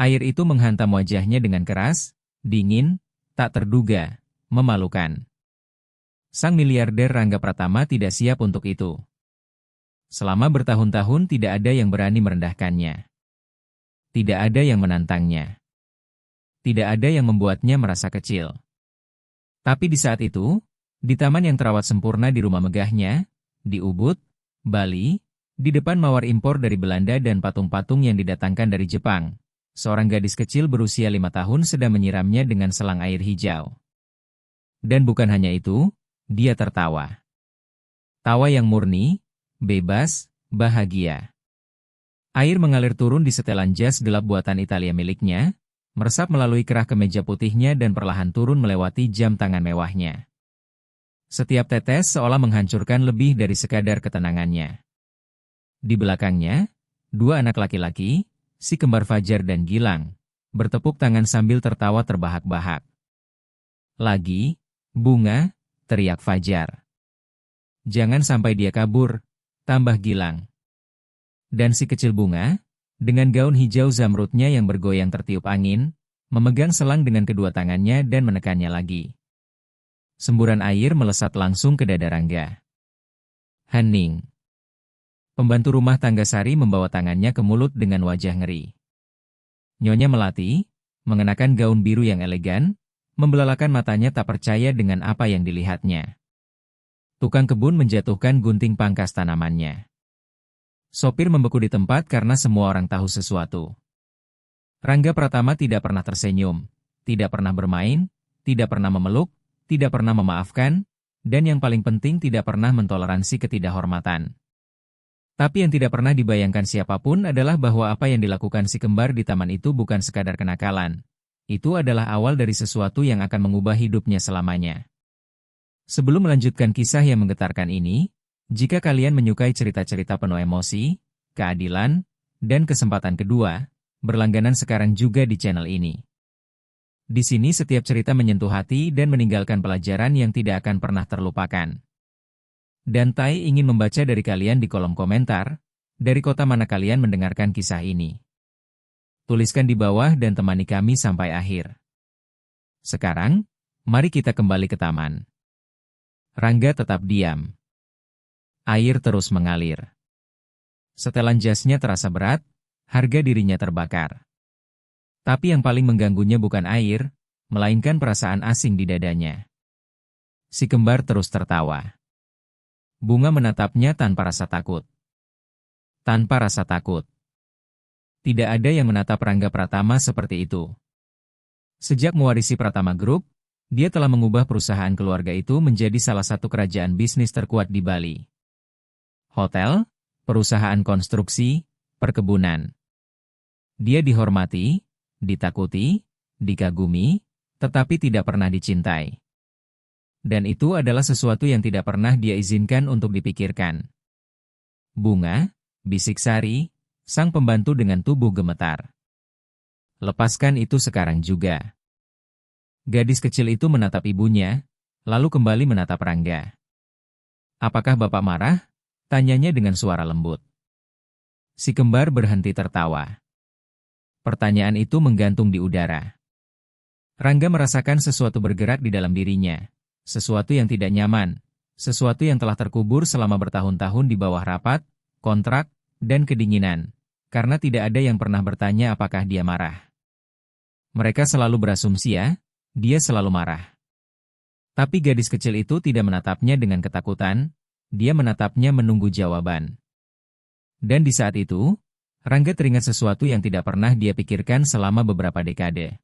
Air itu menghantam wajahnya dengan keras, dingin, tak terduga, memalukan. Sang miliarder Rangga Pratama tidak siap untuk itu. Selama bertahun-tahun tidak ada yang berani merendahkannya. Tidak ada yang menantangnya. Tidak ada yang membuatnya merasa kecil. Tapi di saat itu, di taman yang terawat sempurna di rumah megahnya, di Ubud, Bali, di depan mawar impor dari Belanda dan patung-patung yang didatangkan dari Jepang, seorang gadis kecil berusia 5 tahun sedang menyiramnya dengan selang air hijau. Dan bukan hanya itu, dia tertawa. Tawa yang murni, bebas, bahagia. Air mengalir turun di setelan jas gelap buatan Italia miliknya, meresap melalui kerah kemeja putihnya dan perlahan turun melewati jam tangan mewahnya. Setiap tetes seolah menghancurkan lebih dari sekadar ketenangannya. Di belakangnya, dua anak laki-laki, si kembar Fajar dan Gilang, bertepuk tangan sambil tertawa terbahak-bahak. Lagi, bunga, teriak Fajar. Jangan sampai dia kabur, tambah Gilang. Dan si kecil bunga, dengan gaun hijau zamrudnya yang bergoyang tertiup angin, memegang selang dengan kedua tangannya dan menekannya lagi. Semburan air melesat langsung ke dada Rangga. Hening. Pembantu rumah tangga Sari membawa tangannya ke mulut dengan wajah ngeri. Nyonya Melati, mengenakan gaun biru yang elegan, membelalakan matanya tak percaya dengan apa yang dilihatnya. Tukang kebun menjatuhkan gunting pangkas tanamannya. Sopir membeku di tempat karena semua orang tahu sesuatu. Rangga Pratama tidak pernah tersenyum, tidak pernah bermain, tidak pernah memeluk, tidak pernah memaafkan, dan yang paling penting tidak pernah mentoleransi ketidakhormatan. Tapi yang tidak pernah dibayangkan siapapun adalah bahwa apa yang dilakukan si kembar di taman itu bukan sekadar kenakalan. Itu adalah awal dari sesuatu yang akan mengubah hidupnya selamanya. Sebelum melanjutkan kisah yang menggetarkan ini, jika kalian menyukai cerita-cerita penuh emosi, keadilan, dan kesempatan kedua, berlangganan sekarang juga di channel ini. Di sini setiap cerita menyentuh hati dan meninggalkan pelajaran yang tidak akan pernah terlupakan. Dan Tai ingin membaca dari kalian di kolom komentar, dari kota mana kalian mendengarkan kisah ini. Tuliskan di bawah dan temani kami sampai akhir. Sekarang, mari kita kembali ke taman. Rangga tetap diam. Air terus mengalir. Setelan jasnya terasa berat, harga dirinya terbakar. Tapi yang paling mengganggunya bukan air, melainkan perasaan asing di dadanya. Si kembar terus tertawa. Bunga menatapnya tanpa rasa takut. Tanpa rasa takut. Tidak ada yang menatap Rangga Pratama seperti itu. Sejak mewarisi Pratama Group, dia telah mengubah perusahaan keluarga itu menjadi salah satu kerajaan bisnis terkuat di Bali. Hotel, perusahaan konstruksi, perkebunan. Dia dihormati, ditakuti, dikagumi, tetapi tidak pernah dicintai. Dan itu adalah sesuatu yang tidak pernah dia izinkan untuk dipikirkan. Bunga, bisik Sari, sang pembantu dengan tubuh gemetar. Lepaskan itu sekarang juga. Gadis kecil itu menatap ibunya, lalu kembali menatap Rangga. Apakah Bapak marah? Tanyanya dengan suara lembut. Si kembar berhenti tertawa. Pertanyaan itu menggantung di udara. Rangga merasakan sesuatu bergerak di dalam dirinya. Sesuatu yang tidak nyaman. Sesuatu yang telah terkubur selama bertahun-tahun di bawah rapat, kontrak, dan kedinginan. Karena tidak ada yang pernah bertanya apakah dia marah. Mereka selalu berasumsi dia selalu marah. Tapi gadis kecil itu tidak menatapnya dengan ketakutan, dia menatapnya menunggu jawaban. Dan di saat itu, Rangga teringat sesuatu yang tidak pernah dia pikirkan selama beberapa dekade.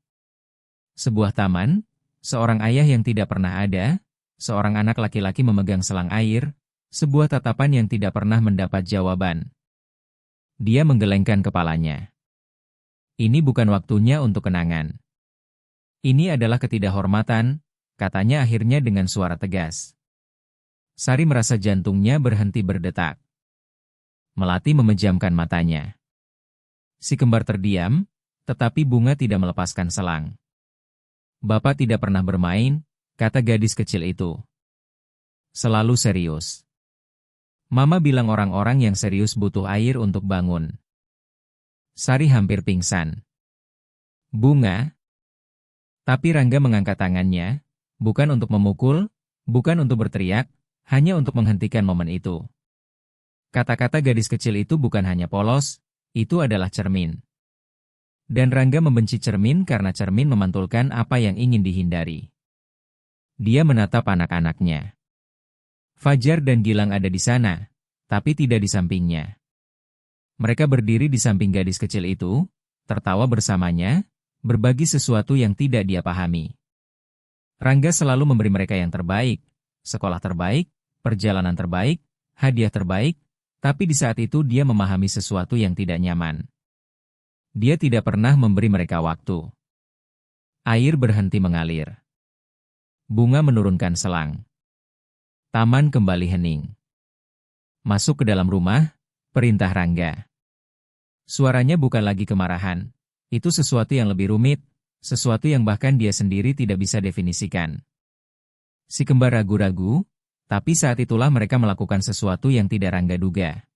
Sebuah taman, seorang ayah yang tidak pernah ada, seorang anak laki-laki memegang selang air, sebuah tatapan yang tidak pernah mendapat jawaban. Dia menggelengkan kepalanya. Ini bukan waktunya untuk kenangan. Ini adalah ketidakhormatan, katanya akhirnya dengan suara tegas. Sari merasa jantungnya berhenti berdetak. Melati memejamkan matanya. Si kembar terdiam, tetapi Bunga tidak melepaskan selang. Bapak tidak pernah bermain, kata gadis kecil itu. Selalu serius. Mama bilang orang-orang yang serius butuh air untuk bangun. Sari hampir pingsan. Bunga. Tapi Rangga mengangkat tangannya, bukan untuk memukul, bukan untuk berteriak, hanya untuk menghentikan momen itu. Kata-kata gadis kecil itu bukan hanya polos, itu adalah cermin. Dan Rangga membenci cermin karena cermin memantulkan apa yang ingin dihindari. Dia menatap anak-anaknya. Fajar dan Gilang ada di sana, tapi tidak di sampingnya. Mereka berdiri di samping gadis kecil itu, tertawa bersamanya, berbagi sesuatu yang tidak dia pahami. Rangga selalu memberi mereka yang terbaik, sekolah terbaik, perjalanan terbaik, hadiah terbaik, tapi di saat itu dia memahami sesuatu yang tidak nyaman. Dia tidak pernah memberi mereka waktu. Air berhenti mengalir. Bunga menurunkan selang. Taman kembali hening. Masuk ke dalam rumah, perintah Rangga. Suaranya bukan lagi kemarahan. Itu sesuatu yang lebih rumit, sesuatu yang bahkan dia sendiri tidak bisa definisikan. Si kembar ragu-ragu, tapi saat itulah mereka melakukan sesuatu yang tidak Rangga duga.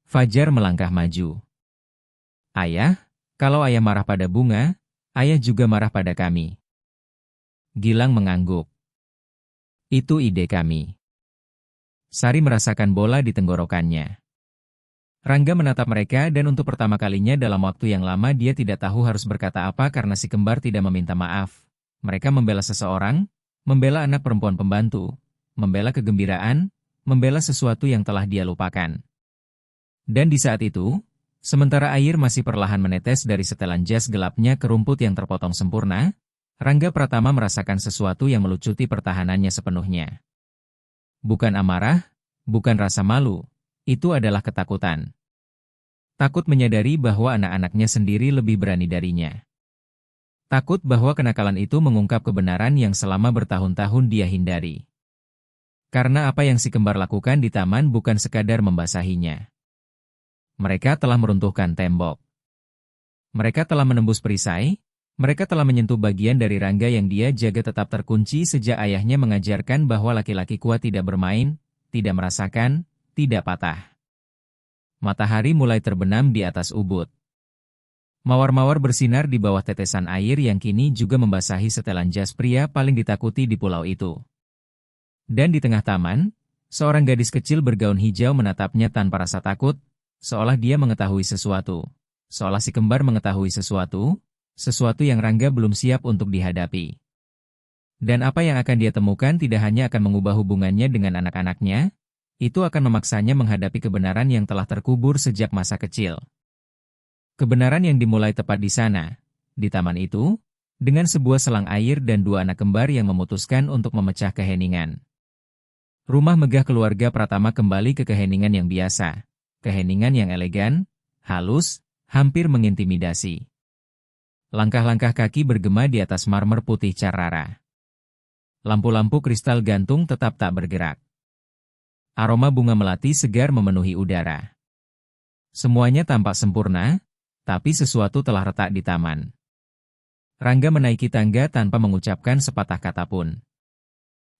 Fajar melangkah maju. Ayah, kalau ayah marah pada Bunga, ayah juga marah pada kami. Gilang mengangguk. Itu ide kami. Sari merasakan bola di tenggorokannya. Rangga menatap mereka dan untuk pertama kalinya dalam waktu yang lama dia tidak tahu harus berkata apa karena si kembar tidak meminta maaf. Mereka membela seseorang, membela anak perempuan pembantu, membela kegembiraan, membela sesuatu yang telah dia lupakan. Dan di saat itu, sementara air masih perlahan menetes dari setelan jas gelapnya ke rumput yang terpotong sempurna, Rangga Pratama merasakan sesuatu yang melucuti pertahanannya sepenuhnya. Bukan amarah, bukan rasa malu, itu adalah ketakutan. Takut menyadari bahwa anak-anaknya sendiri lebih berani darinya. Takut bahwa kenakalan itu mengungkap kebenaran yang selama bertahun-tahun dia hindari. Karena apa yang si kembar lakukan di taman bukan sekadar membasahinya. Mereka telah meruntuhkan tembok. Mereka telah menembus perisai. Mereka telah menyentuh bagian dari Rangga yang dia jaga tetap terkunci sejak ayahnya mengajarkan bahwa laki-laki kuat tidak bermain, tidak merasakan, tidak patah. Matahari mulai terbenam di atas ubud. Mawar-mawar bersinar di bawah tetesan air yang kini juga membasahi setelan jas pria paling ditakuti di pulau itu. Dan di tengah taman, seorang gadis kecil bergaun hijau menatapnya tanpa rasa takut, seolah dia mengetahui sesuatu. Seolah si kembar mengetahui sesuatu yang Rangga belum siap untuk dihadapi. Dan apa yang akan dia temukan tidak hanya akan mengubah hubungannya dengan anak-anaknya, itu akan memaksanya menghadapi kebenaran yang telah terkubur sejak masa kecil. Kebenaran yang dimulai tepat di sana, di taman itu, dengan sebuah selang air dan dua anak kembar yang memutuskan untuk memecah keheningan. Rumah megah keluarga Pratama kembali ke keheningan yang biasa, keheningan yang elegan, halus, hampir mengintimidasi. Langkah-langkah kaki bergema di atas marmer putih Carrara. Lampu-lampu kristal gantung tetap tak bergerak. Aroma bunga melati segar memenuhi udara. Semuanya tampak sempurna, tapi sesuatu telah retak di taman. Rangga menaiki tangga tanpa mengucapkan sepatah kata pun.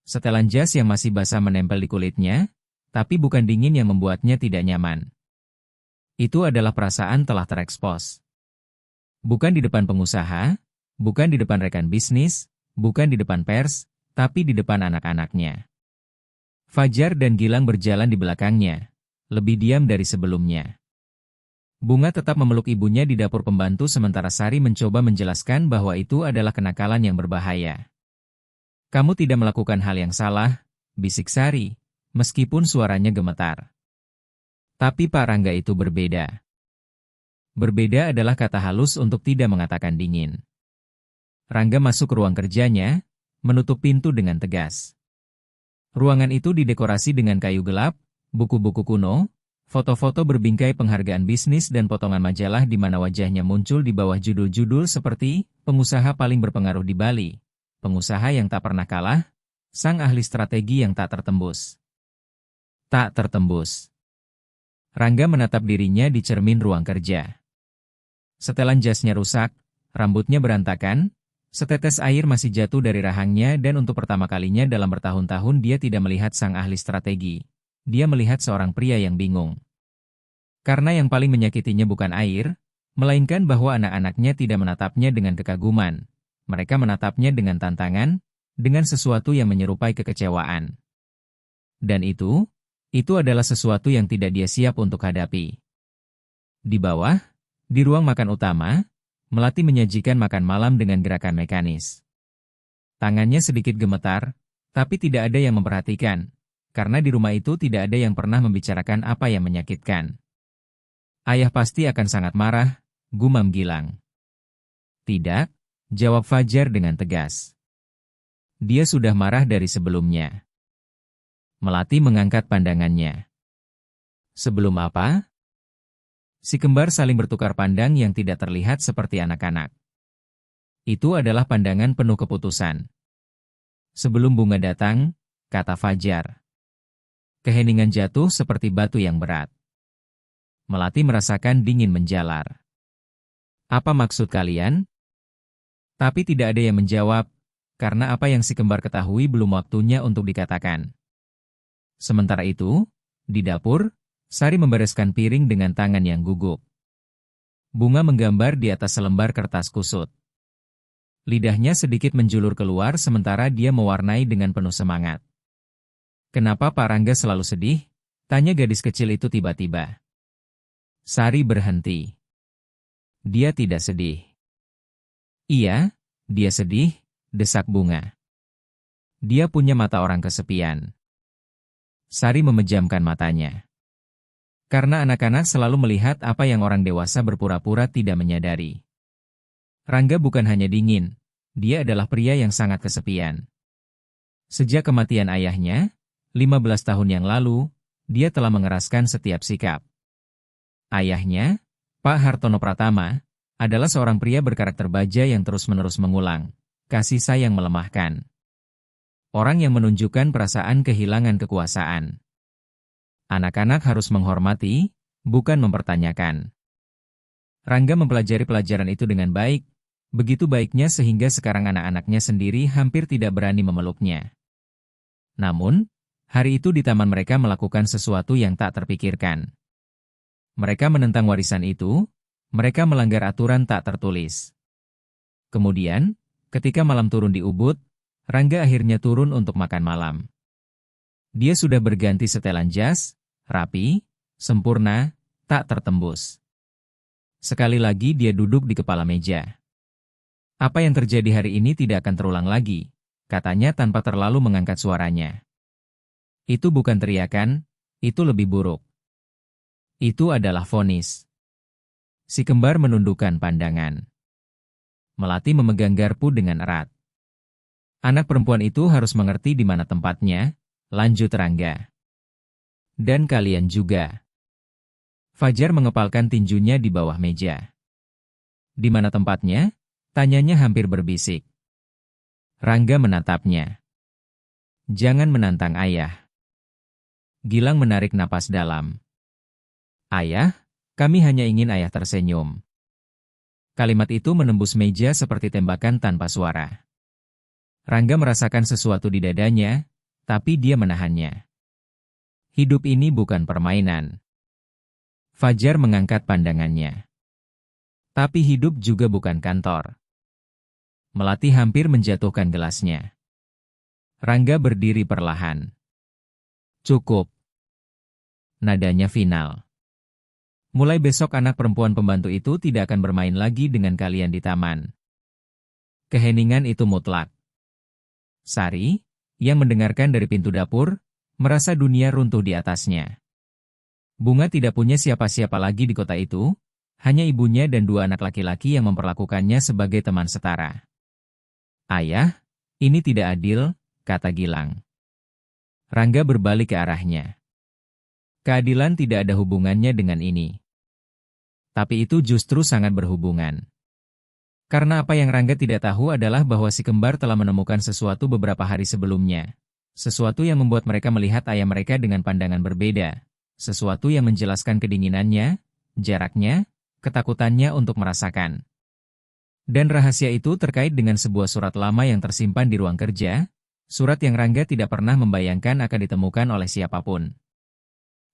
Setelan jas yang masih basah menempel di kulitnya, tapi bukan dingin yang membuatnya tidak nyaman. Itu adalah perasaan telah terekspos. Bukan di depan pengusaha, bukan di depan rekan bisnis, bukan di depan pers, tapi di depan anak-anaknya. Fajar dan Gilang berjalan di belakangnya, lebih diam dari sebelumnya. Bunga tetap memeluk ibunya di dapur pembantu sementara Sari mencoba menjelaskan bahwa itu adalah kenakalan yang berbahaya. Kamu tidak melakukan hal yang salah, bisik Sari, meskipun suaranya gemetar. Tapi Pak Rangga itu berbeda. Berbeda adalah kata halus untuk tidak mengatakan dingin. Rangga masuk ke ruang kerjanya, menutup pintu dengan tegas. Ruangan itu didekorasi dengan kayu gelap, buku-buku kuno, foto-foto berbingkai penghargaan bisnis dan potongan majalah di mana wajahnya muncul di bawah judul-judul seperti pengusaha paling berpengaruh di Bali, pengusaha yang tak pernah kalah, sang ahli strategi yang tak tertembus. Tak tertembus. Rangga menatap dirinya di cermin ruang kerja. Setelan jasnya rusak, rambutnya berantakan, setetes air masih jatuh dari rahangnya dan untuk pertama kalinya dalam bertahun-tahun dia tidak melihat sang ahli strategi. Dia melihat seorang pria yang bingung. Karena yang paling menyakitinya bukan air, Melainkan bahwa anak-anaknya tidak menatapnya dengan kekaguman. Mereka menatapnya dengan tantangan, dengan sesuatu yang menyerupai kekecewaan. Dan itu adalah sesuatu yang tidak dia siap untuk hadapi. Di bawah, di ruang makan utama, Melati menyajikan makan malam dengan gerakan mekanis. Tangannya sedikit gemetar, tapi tidak ada yang memperhatikan, karena di rumah itu tidak ada yang pernah membicarakan apa yang menyakitkan. Ayah pasti akan sangat marah, gumam Gilang. Tidak, jawab Fajar dengan tegas. Dia sudah marah dari sebelumnya. Melati mengangkat pandangannya. Sebelum apa? Si kembar saling bertukar pandang yang tidak terlihat seperti anak-anak. Itu adalah pandangan penuh keputusan. Sebelum bunga datang, kata Fajar. Keheningan jatuh seperti batu yang berat. Melati merasakan dingin menjalar. Apa maksud kalian? Tapi tidak ada yang menjawab, karena apa yang si kembar ketahui belum waktunya untuk dikatakan. Sementara itu, di dapur, Sari membereskan piring dengan tangan yang gugup. Bunga menggambar di atas selembar kertas kusut. Lidahnya sedikit menjulur keluar sementara dia mewarnai dengan penuh semangat. Kenapa Pak Rangga selalu sedih? Tanya gadis kecil itu tiba-tiba. Sari berhenti. Dia tidak sedih. Iya, dia sedih, desak Bunga. Dia punya mata orang kesepian. Sari memejamkan matanya. Karena anak-anak selalu melihat apa yang orang dewasa berpura-pura tidak menyadari. Rangga bukan hanya dingin, dia adalah pria yang sangat kesepian. Sejak kematian ayahnya, 15 tahun yang lalu, dia telah mengeraskan setiap sikap. Ayahnya, Pak Hartono Pratama, adalah seorang pria berkarakter baja yang terus-menerus mengulang, kasih sayang melemahkan. Orang yang menunjukkan perasaan kehilangan kekuasaan. Anak-anak harus menghormati, bukan mempertanyakan. Rangga mempelajari pelajaran itu dengan baik, begitu baiknya sehingga sekarang anak-anaknya sendiri hampir tidak berani memeluknya. Namun, hari itu di taman mereka melakukan sesuatu yang tak terpikirkan. Mereka menentang warisan itu, mereka melanggar aturan tak tertulis. Kemudian, ketika malam turun di Ubud, Rangga akhirnya turun untuk makan malam. Dia sudah berganti setelan jas, rapi, sempurna, tak tertembus. Sekali lagi dia duduk di kepala meja. Apa yang terjadi hari ini tidak akan terulang lagi, katanya tanpa terlalu mengangkat suaranya. Itu bukan teriakan, itu lebih buruk. Itu adalah vonis. Si kembar menundukkan pandangan. Melati memegang garpu dengan erat. Anak perempuan itu harus mengerti di mana tempatnya, lanjut Rangga. Dan kalian juga. Fajar mengepalkan tinjunya di bawah meja. Di mana tempatnya? Tanyanya hampir berbisik. Rangga menatapnya. Jangan menantang ayah. Gilang menarik napas dalam. Ayah, kami hanya ingin ayah tersenyum. Kalimat itu menembus meja seperti tembakan tanpa suara. Rangga merasakan sesuatu di dadanya, tapi dia menahannya. Hidup ini bukan permainan. Fajar mengangkat pandangannya. Tapi hidup juga bukan kantor. Melati hampir menjatuhkan gelasnya. Rangga berdiri perlahan. Cukup. Nadanya final. Mulai besok anak perempuan pembantu itu tidak akan bermain lagi dengan kalian di taman. Keheningan itu mutlak. Sari, yang mendengarkan dari pintu dapur, merasa dunia runtuh di atasnya. Bunga tidak punya siapa-siapa lagi di kota itu, hanya ibunya dan dua anak laki-laki yang memperlakukannya sebagai teman setara. Ayah, ini tidak adil, kata Gilang. Rangga berbalik ke arahnya. Keadilan tidak ada hubungannya dengan ini. Tapi itu justru sangat berhubungan. Karena apa yang Rangga tidak tahu adalah bahwa si kembar telah menemukan sesuatu beberapa hari sebelumnya. Sesuatu yang membuat mereka melihat ayah mereka dengan pandangan berbeda. Sesuatu yang menjelaskan kedinginannya, jaraknya, ketakutannya untuk merasakan. Dan rahasia itu terkait dengan sebuah surat lama yang tersimpan di ruang kerja, surat yang Rangga tidak pernah membayangkan akan ditemukan oleh siapapun.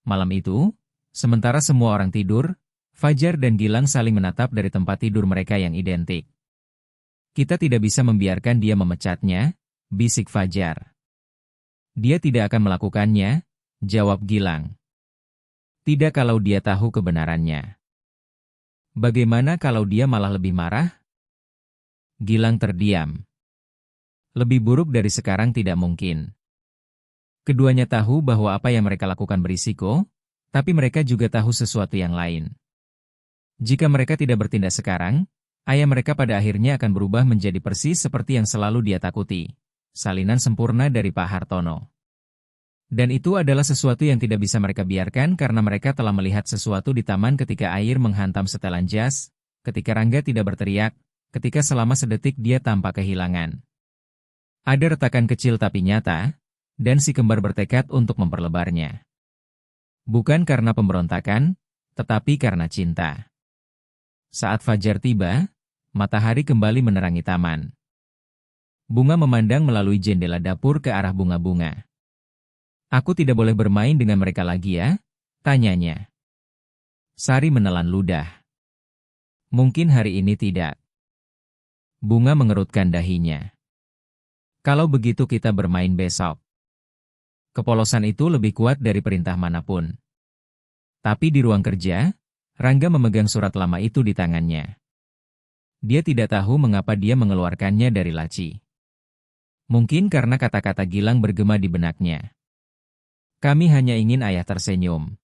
Malam itu, sementara semua orang tidur, Fajar dan Gilang saling menatap dari tempat tidur mereka yang identik. Kita tidak bisa membiarkan dia memecatnya, bisik Fajar. Dia tidak akan melakukannya, jawab Gilang. Tidak kalau dia tahu kebenarannya. Bagaimana kalau dia malah lebih marah? Gilang terdiam. Lebih buruk dari sekarang tidak mungkin. Keduanya tahu bahwa apa yang mereka lakukan berisiko, tapi mereka juga tahu sesuatu yang lain. Jika mereka tidak bertindak sekarang, ayah mereka pada akhirnya akan berubah menjadi persis seperti yang selalu dia takuti. Salinan sempurna dari Pak Hartono. Dan itu adalah sesuatu yang tidak bisa mereka biarkan karena mereka telah melihat sesuatu di taman ketika air menghantam setelan jas, ketika Rangga tidak berteriak, ketika selama sedetik dia tampak kehilangan. Ada retakan kecil tapi nyata, dan si kembar bertekad untuk memperlebarnya. Bukan karena pemberontakan, tetapi karena cinta. Saat fajar tiba, matahari kembali menerangi taman. Bunga memandang melalui jendela dapur ke arah bunga-bunga. Aku tidak boleh bermain dengan mereka lagi ya? Tanyanya. Sari menelan ludah. Mungkin hari ini tidak. Bunga mengerutkan dahinya. Kalau begitu kita bermain besok. Kepolosan itu lebih kuat dari perintah manapun. Tapi di ruang kerja, Rangga memegang surat lama itu di tangannya. Dia tidak tahu mengapa dia mengeluarkannya dari laci. Mungkin karena kata-kata Gilang bergema di benaknya. Kami hanya ingin ayah tersenyum.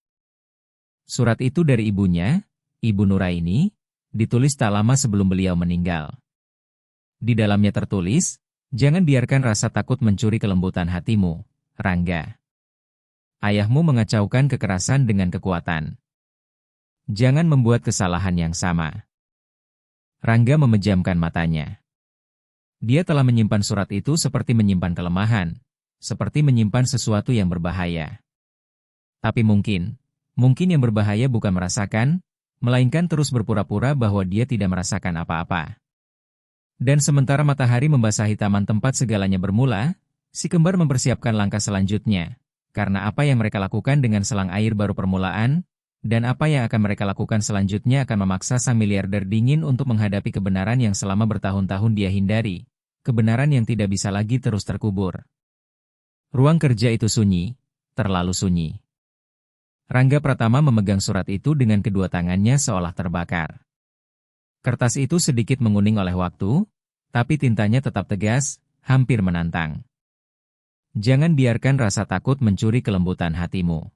Surat itu dari ibunya, Ibu Nuraini, ditulis tak lama sebelum beliau meninggal. Di dalamnya tertulis, jangan biarkan rasa takut mencuri kelembutan hatimu, Rangga. Ayahmu mengacaukan kekerasan dengan kekuatan. Jangan membuat kesalahan yang sama. Rangga memejamkan matanya. Dia telah menyimpan surat itu seperti menyimpan kelemahan. Seperti menyimpan sesuatu yang berbahaya. Tapi mungkin yang berbahaya bukan merasakan, melainkan terus berpura-pura bahwa dia tidak merasakan apa-apa. Dan sementara matahari membasahi taman tempat segalanya bermula, si kembar mempersiapkan langkah selanjutnya, karena apa yang mereka lakukan dengan selang air baru permulaan, dan apa yang akan mereka lakukan selanjutnya akan memaksa sang miliarder dingin untuk menghadapi kebenaran yang selama bertahun-tahun dia hindari, kebenaran yang tidak bisa lagi terus terkubur. Ruang kerja itu sunyi, terlalu sunyi. Rangga Pratama memegang surat itu dengan kedua tangannya seolah terbakar. Kertas itu sedikit menguning oleh waktu, tapi tintanya tetap tegas, hampir menantang. Jangan biarkan rasa takut mencuri kelembutan hatimu.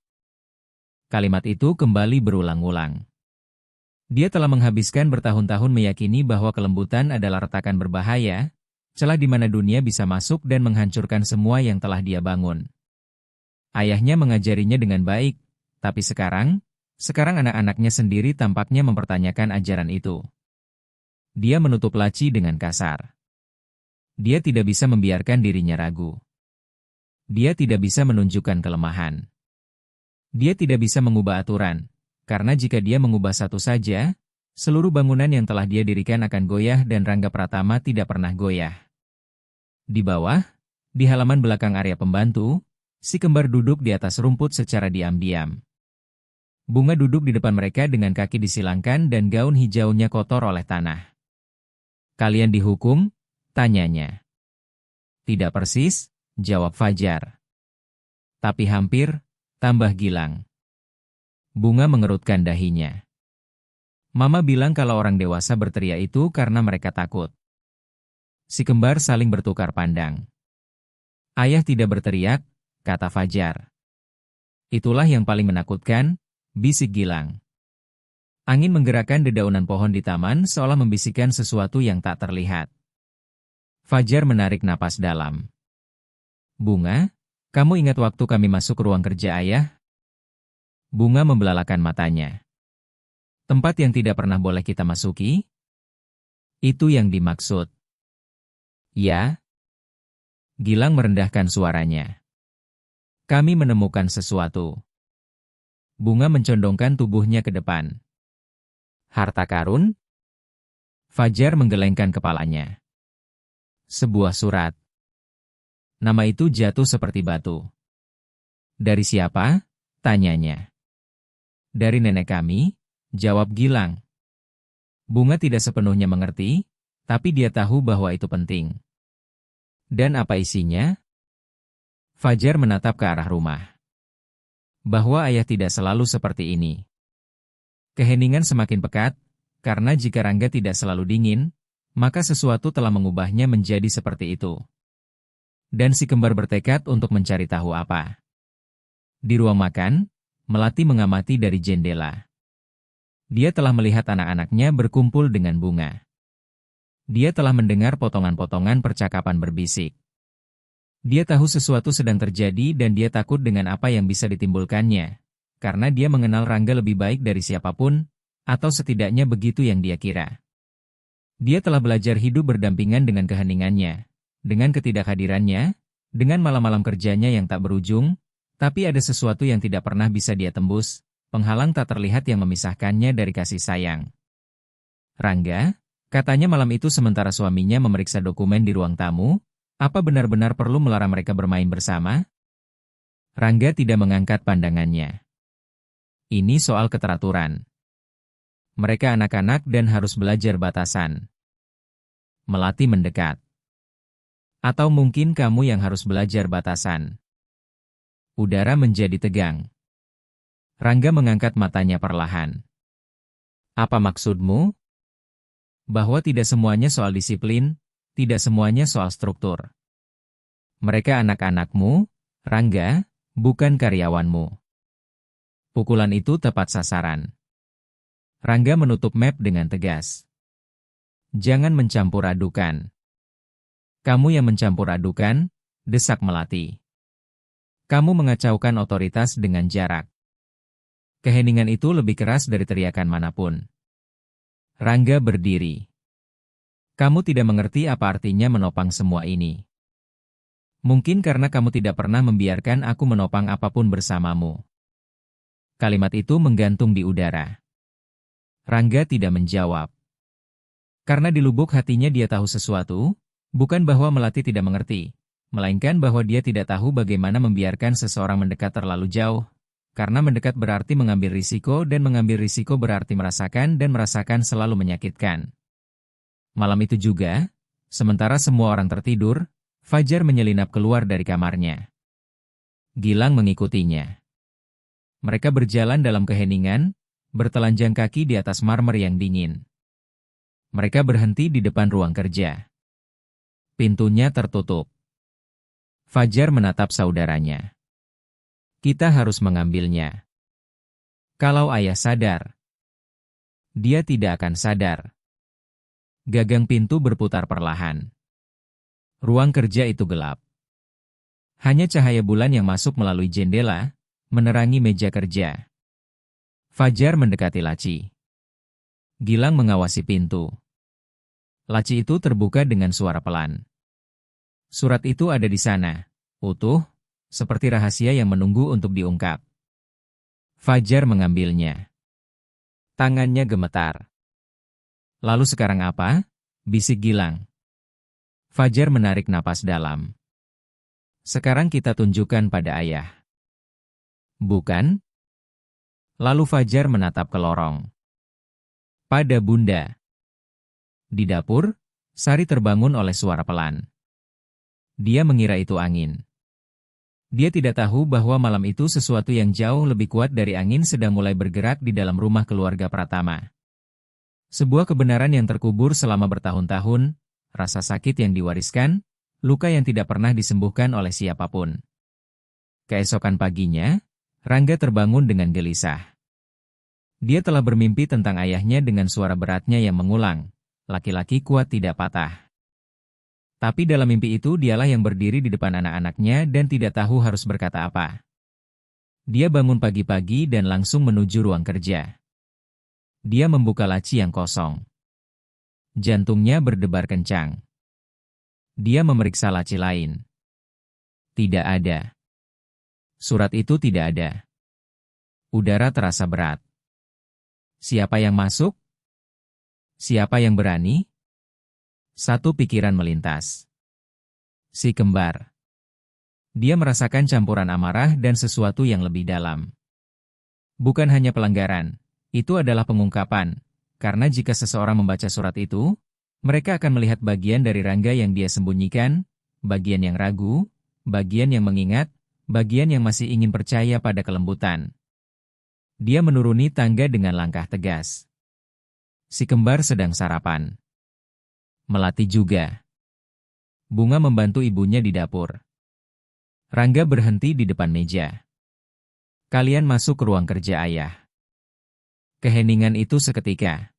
Kalimat itu kembali berulang-ulang. Dia telah menghabiskan bertahun-tahun meyakini bahwa kelembutan adalah retakan berbahaya, celah di mana dunia bisa masuk dan menghancurkan semua yang telah dia bangun. Ayahnya mengajarinya dengan baik, tapi sekarang anak-anaknya sendiri tampaknya mempertanyakan ajaran itu. Dia menutup laci dengan kasar. Dia tidak bisa membiarkan dirinya ragu. Dia tidak bisa menunjukkan kelemahan. Dia tidak bisa mengubah aturan, karena jika dia mengubah satu saja, seluruh bangunan yang telah dia dirikan akan goyah dan Rangga Pratama tidak pernah goyah. Di bawah, di halaman belakang area pembantu, si kembar duduk di atas rumput secara diam-diam. Bunga duduk di depan mereka dengan kaki disilangkan dan gaun hijaunya kotor oleh tanah. Kalian dihukum? Tanyanya. Tidak persis, jawab Fajar. Tapi hampir, tambah Gilang. Bunga mengerutkan dahinya. Mama bilang kalau orang dewasa berteriak itu karena mereka takut. Si kembar saling bertukar pandang. Ayah tidak berteriak, kata Fajar. Itulah yang paling menakutkan, bisik Gilang. Angin menggerakkan dedaunan pohon di taman seolah membisikkan sesuatu yang tak terlihat. Fajar menarik napas dalam. Bunga, kamu ingat waktu kami masuk ke ruang kerja ayah? Bunga membelalakan matanya. Tempat yang tidak pernah boleh kita masuki? Itu yang dimaksud. Ya. Gilang merendahkan suaranya. Kami menemukan sesuatu. Bunga mencondongkan tubuhnya ke depan. Harta karun? Fajar menggelengkan kepalanya. Sebuah surat. Nama itu jatuh seperti batu. Dari siapa? Tanyanya. Dari nenek kami, Jawab Gilang. Bunga tidak sepenuhnya mengerti, tapi dia tahu bahwa itu penting. Dan apa isinya? Fajar menatap ke arah rumah. Bahwa ayah tidak selalu seperti ini. Keheningan semakin pekat, karena jika Rangga tidak selalu dingin, maka sesuatu telah mengubahnya menjadi seperti itu. Dan si kembar bertekad untuk mencari tahu apa. Di ruang makan, Melati mengamati dari jendela. Dia telah melihat anak-anaknya berkumpul dengan Bunga. Dia telah mendengar potongan-potongan percakapan berbisik. Dia tahu sesuatu sedang terjadi dan dia takut dengan apa yang bisa ditimbulkannya. Karena dia mengenal Rangga lebih baik dari siapapun, atau setidaknya begitu yang dia kira. Dia telah belajar hidup berdampingan dengan keheningannya, dengan ketidakhadirannya, dengan malam-malam kerjanya yang tak berujung, tapi ada sesuatu yang tidak pernah bisa dia tembus, penghalang tak terlihat yang memisahkannya dari kasih sayang. Rangga, katanya malam itu sementara suaminya memeriksa dokumen di ruang tamu, apa benar-benar perlu melarang mereka bermain bersama? Rangga tidak mengangkat pandangannya. Ini soal keteraturan. Mereka anak-anak dan harus belajar batasan. Melati mendekat. Atau mungkin kamu yang harus belajar batasan. Udara menjadi tegang. Rangga mengangkat matanya perlahan. Apa maksudmu? Bahwa tidak semuanya soal disiplin, tidak semuanya soal struktur. Mereka anak-anakmu, Rangga, bukan karyawanmu. Pukulan itu tepat sasaran. Rangga menutup map dengan tegas. Jangan mencampur adukan. Kamu yang mencampur adukan, desak Melati. Kamu mengacaukan otoritas dengan jarak. Keheningan itu lebih keras dari teriakan manapun. Rangga berdiri. Kamu tidak mengerti apa artinya menopang semua ini. Mungkin karena kamu tidak pernah membiarkan aku menopang apapun bersamamu. Kalimat itu menggantung di udara. Rangga tidak menjawab. Karena di lubuk hatinya dia tahu sesuatu, bukan bahwa Melati tidak mengerti, melainkan bahwa dia tidak tahu bagaimana membiarkan seseorang mendekat terlalu jauh, karena mendekat berarti mengambil risiko dan mengambil risiko berarti merasakan dan merasakan selalu menyakitkan. Malam itu juga, sementara semua orang tertidur, Fajar menyelinap keluar dari kamarnya. Gilang mengikutinya. Mereka berjalan dalam keheningan, bertelanjang kaki di atas marmer yang dingin. Mereka berhenti di depan ruang kerja. Pintunya tertutup. Fajar menatap saudaranya. Kita harus mengambilnya. Kalau ayah sadar, dia tidak akan sadar. Gagang pintu berputar perlahan. Ruang kerja itu gelap. Hanya cahaya bulan yang masuk melalui jendela, menerangi meja kerja. Fajar mendekati laci. Gilang mengawasi pintu. Laci itu terbuka dengan suara pelan. Surat itu ada di sana, utuh, seperti rahasia yang menunggu untuk diungkap. Fajar mengambilnya. Tangannya gemetar. Lalu sekarang apa? Bisik Gilang. Fajar menarik napas dalam. Sekarang kita tunjukkan pada ayah. Bukan? Lalu Fajar menatap ke lorong. Pada Bunda. Di dapur, Sari terbangun oleh suara pelan. Dia mengira itu angin. Dia tidak tahu bahwa malam itu sesuatu yang jauh lebih kuat dari angin sedang mulai bergerak di dalam rumah keluarga Pratama. Sebuah kebenaran yang terkubur selama bertahun-tahun, rasa sakit yang diwariskan, luka yang tidak pernah disembuhkan oleh siapapun. Keesokan paginya, Rangga terbangun dengan gelisah. Dia telah bermimpi tentang ayahnya dengan suara beratnya yang mengulang, laki-laki kuat tidak patah. Tapi dalam mimpi itu dialah yang berdiri di depan anak-anaknya dan tidak tahu harus berkata apa. Dia bangun pagi-pagi dan langsung menuju ruang kerja. Dia membuka laci yang kosong. Jantungnya berdebar kencang. Dia memeriksa laci lain. Tidak ada. Surat itu tidak ada. Udara terasa berat. Siapa yang masuk? Siapa yang berani? Satu pikiran melintas. Si kembar. Dia merasakan campuran amarah dan sesuatu yang lebih dalam. Bukan hanya pelanggaran, Itu adalah pengungkapan, karena jika seseorang membaca surat itu, mereka akan melihat bagian dari Rangga yang dia sembunyikan, bagian yang ragu, bagian yang mengingat, bagian yang masih ingin percaya pada kelembutan. Dia menuruni tangga dengan langkah tegas. Si kembar sedang sarapan. Melati juga. Bunga membantu ibunya di dapur. Rangga berhenti di depan meja. Kalian masuk ke ruang kerja ayah. Keheningan itu seketika.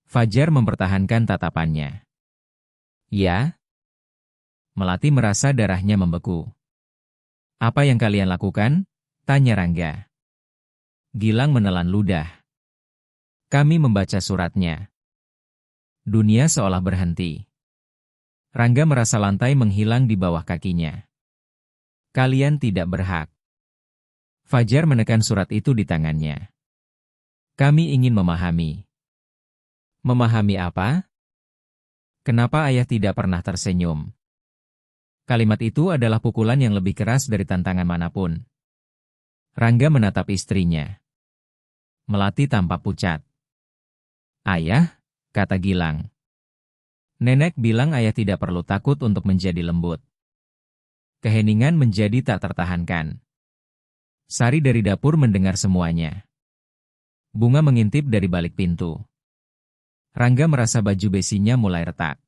Fajar mempertahankan tatapannya. Ya? Melati merasa darahnya membeku. Apa yang kalian lakukan? Tanya Rangga. Gilang menelan ludah. Kami membaca suratnya. Dunia seolah berhenti. Rangga merasa lantai menghilang di bawah kakinya. Kalian tidak berhak. Fajar menekan surat itu di tangannya. Kami ingin memahami. Memahami apa? Kenapa ayah tidak pernah tersenyum? Kalimat itu adalah pukulan yang lebih keras dari tantangan manapun. Rangga menatap istrinya. Melati tampak pucat. Ayah, kata Gilang. Nenek bilang ayah tidak perlu takut untuk menjadi lembut. Keheningan menjadi tak tertahankan. Sari dari dapur mendengar semuanya. Bunga mengintip dari balik pintu. Rangga merasa baju besinya mulai retak.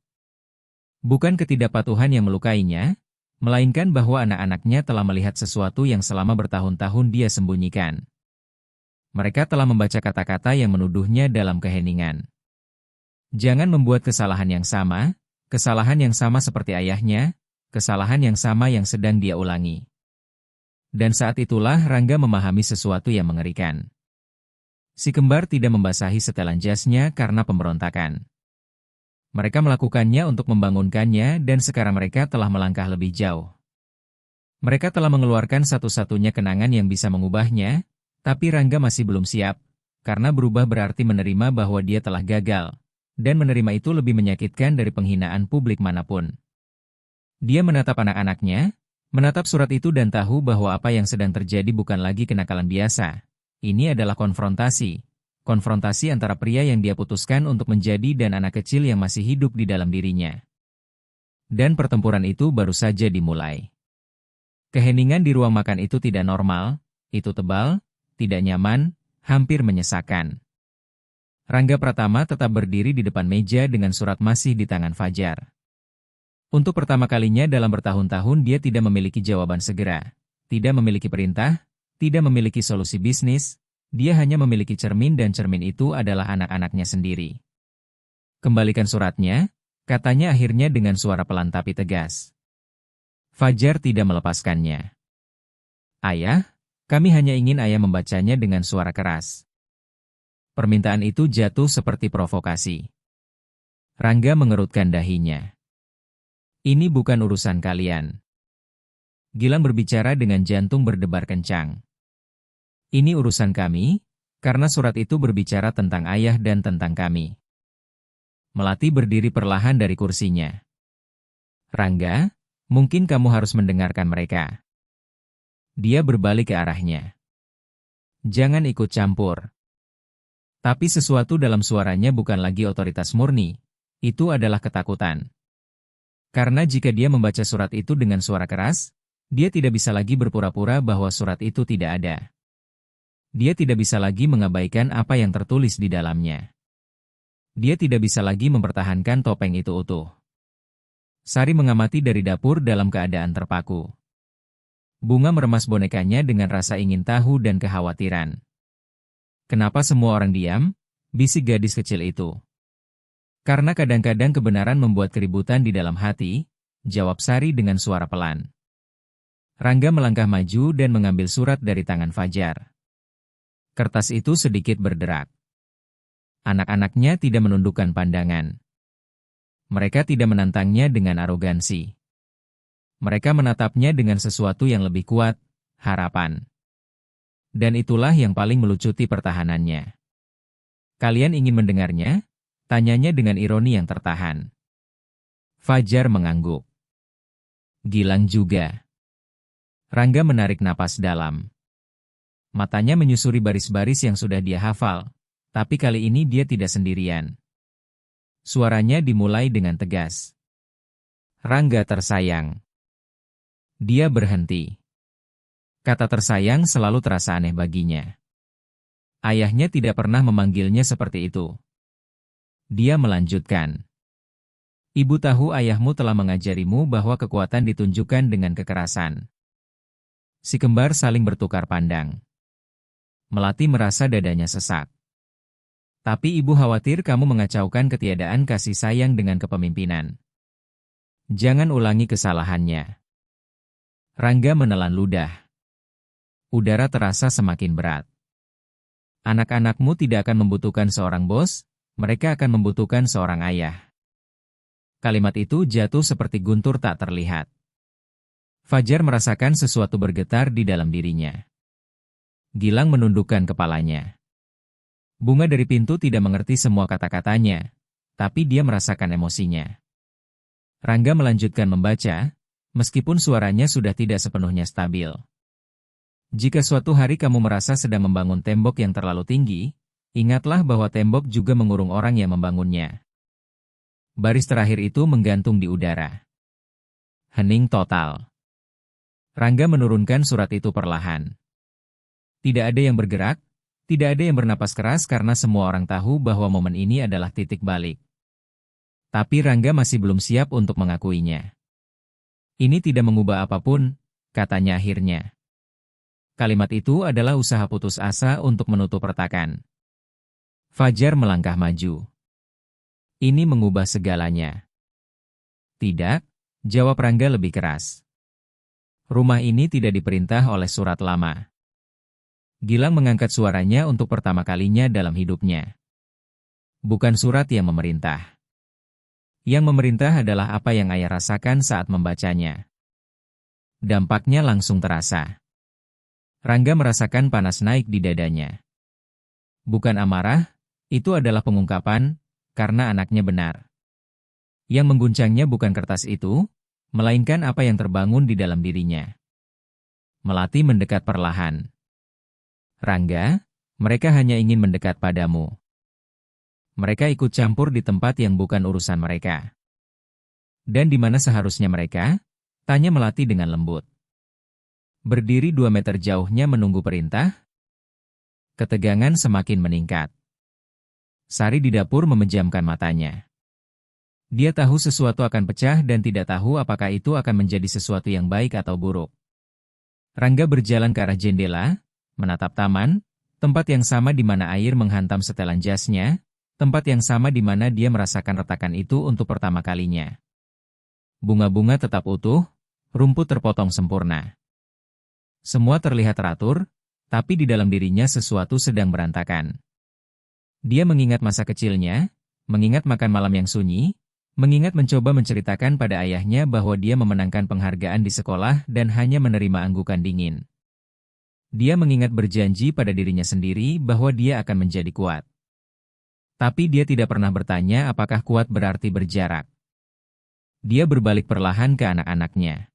Bukan ketidakpatuhan yang melukainya, melainkan bahwa anak-anaknya telah melihat sesuatu yang selama bertahun-tahun dia sembunyikan. Mereka telah membaca kata-kata yang menuduhnya dalam keheningan. Jangan membuat kesalahan yang sama seperti ayahnya, kesalahan yang sama yang sedang dia ulangi. Dan saat itulah Rangga memahami sesuatu yang mengerikan. Si kembar tidak membasahi setelan jasnya karena pemberontakan. Mereka melakukannya untuk membangunkannya dan sekarang mereka telah melangkah lebih jauh. Mereka telah mengeluarkan satu-satunya kenangan yang bisa mengubahnya, tapi Rangga masih belum siap, karena berubah berarti menerima bahwa dia telah gagal, dan menerima itu lebih menyakitkan dari penghinaan publik manapun. Dia menatap anak-anaknya, menatap surat itu dan tahu bahwa apa yang sedang terjadi bukan lagi kenakalan biasa. Ini adalah konfrontasi. Konfrontasi antara pria yang dia putuskan untuk menjadi dan anak kecil yang masih hidup di dalam dirinya. Dan pertempuran itu baru saja dimulai. Keheningan di ruang makan itu tidak normal, itu tebal, tidak nyaman, hampir menyesakan. Rangga Pratama tetap berdiri di depan meja dengan surat masih di tangan Fajar. Untuk pertama kalinya dalam bertahun-tahun dia tidak memiliki jawaban segera, tidak memiliki perintah, tidak memiliki solusi bisnis, dia hanya memiliki cermin dan cermin itu adalah anak-anaknya sendiri. Kembalikan suratnya, katanya akhirnya dengan suara pelan tapi tegas. Fajar tidak melepaskannya. Ayah, kami hanya ingin ayah membacanya dengan suara keras. Permintaan itu jatuh seperti provokasi. Rangga mengerutkan dahinya. Ini bukan urusan kalian. Gilang berbicara dengan jantung berdebar kencang. Ini urusan kami, karena surat itu berbicara tentang ayah dan tentang kami. Melati berdiri perlahan dari kursinya. Rangga, mungkin kamu harus mendengarkan mereka. Dia berbalik ke arahnya. Jangan ikut campur. Tapi sesuatu dalam suaranya bukan lagi otoritas murni, itu adalah ketakutan. Karena jika dia membaca surat itu dengan suara keras, dia tidak bisa lagi berpura-pura bahwa surat itu tidak ada. Dia tidak bisa lagi mengabaikan apa yang tertulis di dalamnya. Dia tidak bisa lagi mempertahankan topeng itu utuh. Sari mengamati dari dapur dalam keadaan terpaku. Bunga meremas bonekanya dengan rasa ingin tahu dan kekhawatiran. Kenapa semua orang diam? Bisik gadis kecil itu. Karena kadang-kadang kebenaran membuat keributan di dalam hati, jawab Sari dengan suara pelan. Rangga melangkah maju dan mengambil surat dari tangan Fajar. Kertas itu sedikit berderak. Anak-anaknya tidak menundukkan pandangan. Mereka tidak menantangnya dengan arogansi. Mereka menatapnya dengan sesuatu yang lebih kuat, harapan. Dan itulah yang paling melucuti pertahanannya. Kalian ingin mendengarnya? Tanyanya dengan ironi yang tertahan. Fajar mengangguk. Gilang juga. Rangga menarik napas dalam. Matanya menyusuri baris-baris yang sudah dia hafal, tapi kali ini dia tidak sendirian. Suaranya dimulai dengan tegas. Rangga tersayang. Dia berhenti. Kata tersayang selalu terasa aneh baginya. Ayahnya tidak pernah memanggilnya seperti itu. Dia melanjutkan. Ibu tahu ayahmu telah mengajarimu bahwa kekuatan ditunjukkan dengan kekerasan. Si kembar saling bertukar pandang. Melati merasa dadanya sesak. Tapi ibu khawatir kamu mengacaukan ketiadaan kasih sayang dengan kepemimpinan. Jangan ulangi kesalahannya. Rangga menelan ludah. Udara terasa semakin berat. Anak-anakmu tidak akan membutuhkan seorang bos, mereka akan membutuhkan seorang ayah. Kalimat itu jatuh seperti guntur tak terlihat. Fajar merasakan sesuatu bergetar di dalam dirinya. Gilang menundukkan kepalanya. Bunga dari pintu tidak mengerti semua kata-katanya, tapi dia merasakan emosinya. Rangga melanjutkan membaca, meskipun suaranya sudah tidak sepenuhnya stabil. Jika suatu hari kamu merasa sedang membangun tembok yang terlalu tinggi, ingatlah bahwa tembok juga mengurung orang yang membangunnya. Baris terakhir itu menggantung di udara. Hening total. Rangga menurunkan surat itu perlahan. Tidak ada yang bergerak, tidak ada yang bernapas keras karena semua orang tahu bahwa momen ini adalah titik balik. Tapi Rangga masih belum siap untuk mengakuinya. Ini tidak mengubah apapun, katanya akhirnya. Kalimat itu adalah usaha putus asa untuk menutup retakan. Fajar melangkah maju. Ini mengubah segalanya. Tidak, jawab Rangga lebih keras. Rumah ini tidak diperintah oleh surat lama. Gilang mengangkat suaranya untuk pertama kalinya dalam hidupnya. Bukan surat yang memerintah. Yang memerintah adalah apa yang ayah rasakan saat membacanya. Dampaknya langsung terasa. Rangga merasakan panas naik di dadanya. Bukan amarah, itu adalah pengungkapan, karena anaknya benar. Yang mengguncangnya bukan kertas itu, melainkan apa yang terbangun di dalam dirinya. Melati mendekat perlahan. Rangga, mereka hanya ingin mendekat padamu. Mereka ikut campur di tempat yang bukan urusan mereka. Dan di mana seharusnya mereka? Tanya Melati dengan lembut. Berdiri 2 meter jauhnya menunggu perintah? Ketegangan semakin meningkat. Sari di dapur memejamkan matanya. Dia tahu sesuatu akan pecah dan tidak tahu apakah itu akan menjadi sesuatu yang baik atau buruk. Rangga berjalan ke arah jendela, menatap taman, tempat yang sama di mana air menghantam setelan jasnya, tempat yang sama di mana dia merasakan retakan itu untuk pertama kalinya. Bunga-bunga tetap utuh, rumput terpotong sempurna. Semua terlihat teratur, tapi di dalam dirinya sesuatu sedang berantakan. Dia mengingat masa kecilnya, mengingat makan malam yang sunyi, mengingat mencoba menceritakan pada ayahnya bahwa dia memenangkan penghargaan di sekolah dan hanya menerima anggukan dingin. Dia mengingat berjanji pada dirinya sendiri bahwa dia akan menjadi kuat. Tapi dia tidak pernah bertanya apakah kuat berarti berjarak. Dia berbalik perlahan ke anak-anaknya.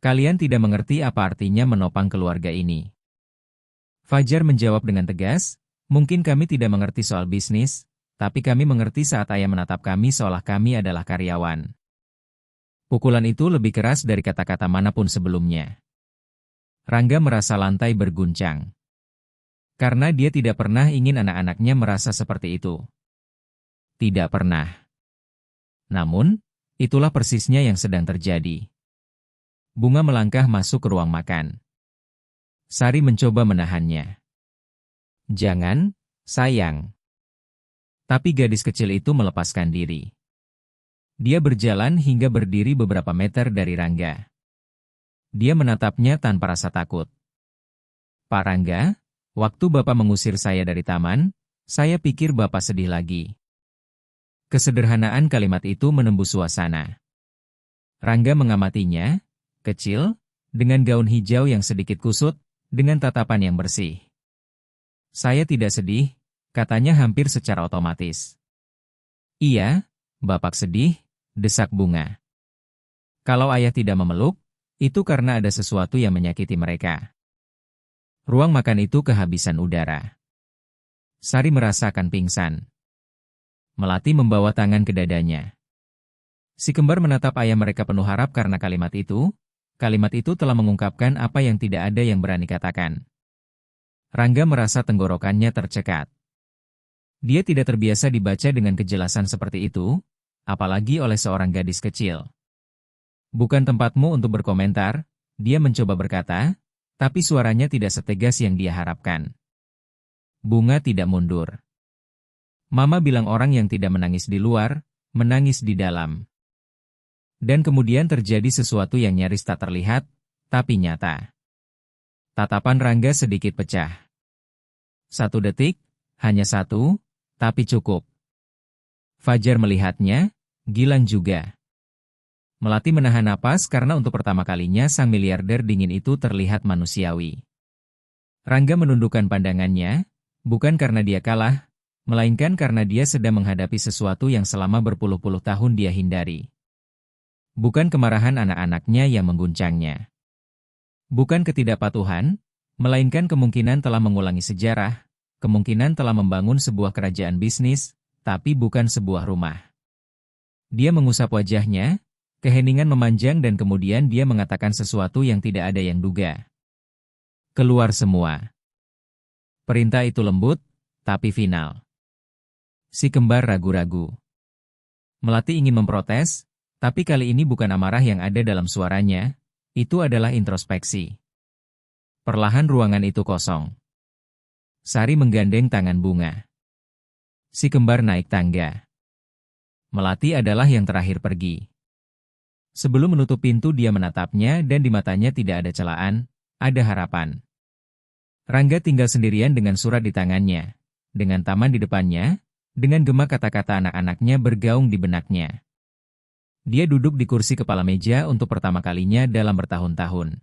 Kalian tidak mengerti apa artinya menopang keluarga ini. Fajar menjawab dengan tegas, mungkin kami tidak mengerti soal bisnis, tapi kami mengerti saat ayah menatap kami seolah kami adalah karyawan. Pukulan itu lebih keras dari kata-kata manapun sebelumnya. Rangga merasa lantai berguncang. Karena dia tidak pernah ingin anak-anaknya merasa seperti itu. Tidak pernah. Namun, itulah persisnya yang sedang terjadi. Bunga melangkah masuk ke ruang makan. Sari mencoba menahannya. Jangan, sayang. Tapi gadis kecil itu melepaskan diri. Dia berjalan hingga berdiri beberapa meter dari Rangga. Dia menatapnya tanpa rasa takut. Pak Rangga, waktu Bapak mengusir saya dari taman, saya pikir Bapak sedih lagi. Kesederhanaan kalimat itu menembus suasana. Rangga mengamatinya, kecil, dengan gaun hijau yang sedikit kusut, dengan tatapan yang bersih. Saya tidak sedih, katanya hampir secara otomatis. Iya, Bapak sedih, desak Bunga. Kalau ayah tidak memeluk, itu karena ada sesuatu yang menyakiti mereka. Ruang makan itu kehabisan udara. Sari merasakan pingsan. Melati membawa tangan ke dadanya. Si kembar menatap ayah mereka penuh harap karena kalimat itu telah mengungkapkan apa yang tidak ada yang berani katakan. Rangga merasa tenggorokannya tercekat. Dia tidak terbiasa dibaca dengan kejelasan seperti itu, apalagi oleh seorang gadis kecil. Bukan tempatmu untuk berkomentar, dia mencoba berkata, tapi suaranya tidak setegas yang dia harapkan. Bunga tidak mundur. Mama bilang orang yang tidak menangis di luar, menangis di dalam. Dan kemudian terjadi sesuatu yang nyaris tak terlihat, tapi nyata. Tatapan Rangga sedikit pecah. 1 detik, hanya 1, tapi cukup. Fajar melihatnya, Gilang juga. Melati menahan napas karena untuk pertama kalinya sang miliarder dingin itu terlihat manusiawi. Rangga menundukkan pandangannya, bukan karena dia kalah, melainkan karena dia sedang menghadapi sesuatu yang selama berpuluh-puluh tahun dia hindari. Bukan kemarahan anak-anaknya yang mengguncangnya. Bukan ketidakpatuhan, melainkan kemungkinan telah mengulangi sejarah, kemungkinan telah membangun sebuah kerajaan bisnis, tapi bukan sebuah rumah. Dia mengusap wajahnya, keheningan memanjang dan kemudian dia mengatakan sesuatu yang tidak ada yang duga. Keluar semua. Perintah itu lembut, tapi final. Si kembar ragu-ragu. Melati ingin memprotes, tapi kali ini bukan amarah yang ada dalam suaranya, itu adalah introspeksi. Perlahan ruangan itu kosong. Sari menggandeng tangan Bunga. Si kembar naik tangga. Melati adalah yang terakhir pergi. Sebelum menutup pintu dia menatapnya dan di matanya tidak ada celaan, ada harapan. Rangga tinggal sendirian dengan surat di tangannya, dengan taman di depannya, dengan gema kata-kata anak-anaknya bergaung di benaknya. Dia duduk di kursi kepala meja untuk pertama kalinya dalam bertahun-tahun.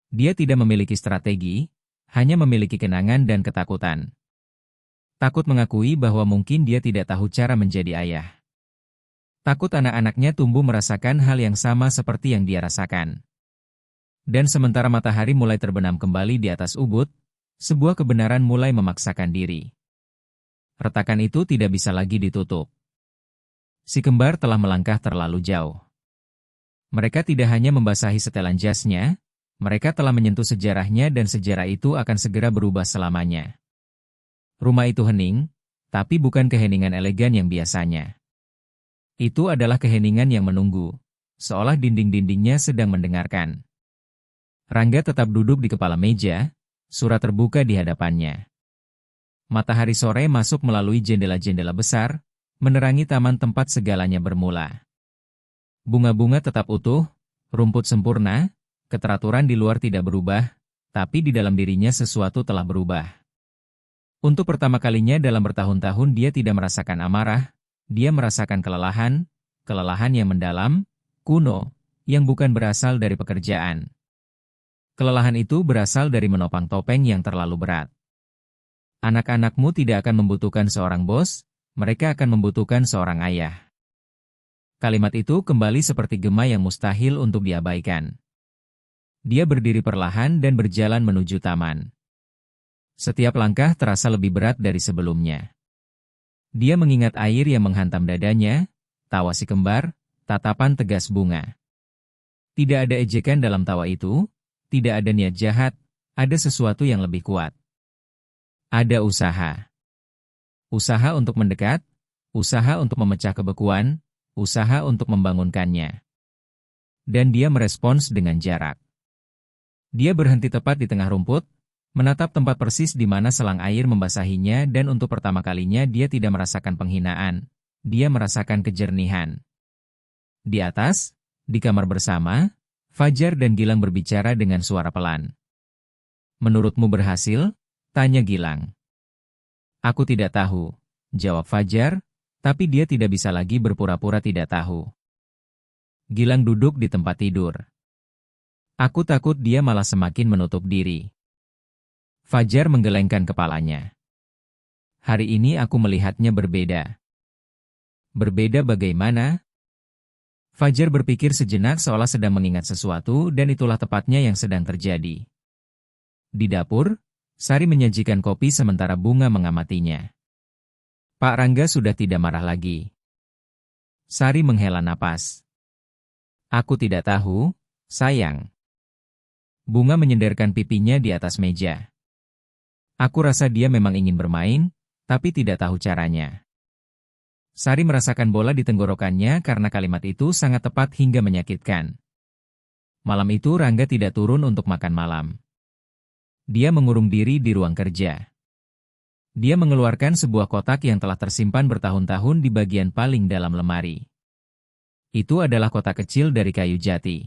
Dia tidak memiliki strategi, hanya memiliki kenangan dan ketakutan. Takut mengakui bahwa mungkin dia tidak tahu cara menjadi ayah. Takut anak-anaknya tumbuh merasakan hal yang sama seperti yang dia rasakan. Dan sementara matahari mulai terbenam kembali di atas Ubud, sebuah kebenaran mulai memaksakan diri. Retakan itu tidak bisa lagi ditutup. Si kembar telah melangkah terlalu jauh. Mereka tidak hanya membasahi setelan jasnya, mereka telah menyentuh sejarahnya dan sejarah itu akan segera berubah selamanya. Rumah itu hening, tapi bukan keheningan elegan yang biasanya. Itu adalah keheningan yang menunggu, seolah dinding-dindingnya sedang mendengarkan. Rangga tetap duduk di kepala meja, surat terbuka di hadapannya. Matahari sore masuk melalui jendela-jendela besar, menerangi taman tempat segalanya bermula. Bunga-bunga tetap utuh, rumput sempurna, keteraturan di luar tidak berubah, tapi di dalam dirinya sesuatu telah berubah. Untuk pertama kalinya dalam bertahun-tahun dia tidak merasakan amarah, dia merasakan kelelahan, kelelahan yang mendalam, kuno, yang bukan berasal dari pekerjaan. Kelelahan itu berasal dari menopang topeng yang terlalu berat. Anak-anakmu tidak akan membutuhkan seorang bos, mereka akan membutuhkan seorang ayah. Kalimat itu kembali seperti gema yang mustahil untuk diabaikan. Dia berdiri perlahan dan berjalan menuju taman. Setiap langkah terasa lebih berat dari sebelumnya. Dia mengingat air yang menghantam dadanya, tawa si kembar, tatapan tegas Bunga. Tidak ada ejekan dalam tawa itu, tidak ada niat jahat, ada sesuatu yang lebih kuat. Ada usaha. Usaha untuk mendekat, usaha untuk memecah kebekuan, usaha untuk membangunkannya. Dan dia merespons dengan jarak. Dia berhenti tepat di tengah rumput, menatap tempat persis di mana selang air membasahinya dan untuk pertama kalinya dia tidak merasakan penghinaan, dia merasakan kejernihan. Di atas, di kamar bersama, Fajar dan Gilang berbicara dengan suara pelan. "Menurutmu berhasil?" tanya Gilang. "Aku tidak tahu," jawab Fajar, tapi dia tidak bisa lagi berpura-pura tidak tahu. Gilang duduk di tempat tidur. "Aku takut dia malah semakin menutup diri." Fajar menggelengkan kepalanya. "Hari ini aku melihatnya berbeda." "Berbeda bagaimana?" Fajar berpikir sejenak seolah sedang mengingat sesuatu dan itulah tepatnya yang sedang terjadi. Di dapur, Sari menyajikan kopi sementara Bunga mengamatinya. Pak Rangga sudah tidak marah lagi. Sari menghela napas. Aku tidak tahu, sayang. Bunga menyenderkan pipinya di atas meja. Aku rasa dia memang ingin bermain, tapi tidak tahu caranya. Sari merasakan bola di tenggorokannya karena kalimat itu sangat tepat hingga menyakitkan. Malam itu Rangga tidak turun untuk makan malam. Dia mengurung diri di ruang kerja. Dia mengeluarkan sebuah kotak yang telah tersimpan bertahun-tahun di bagian paling dalam lemari. Itu adalah kotak kecil dari kayu jati.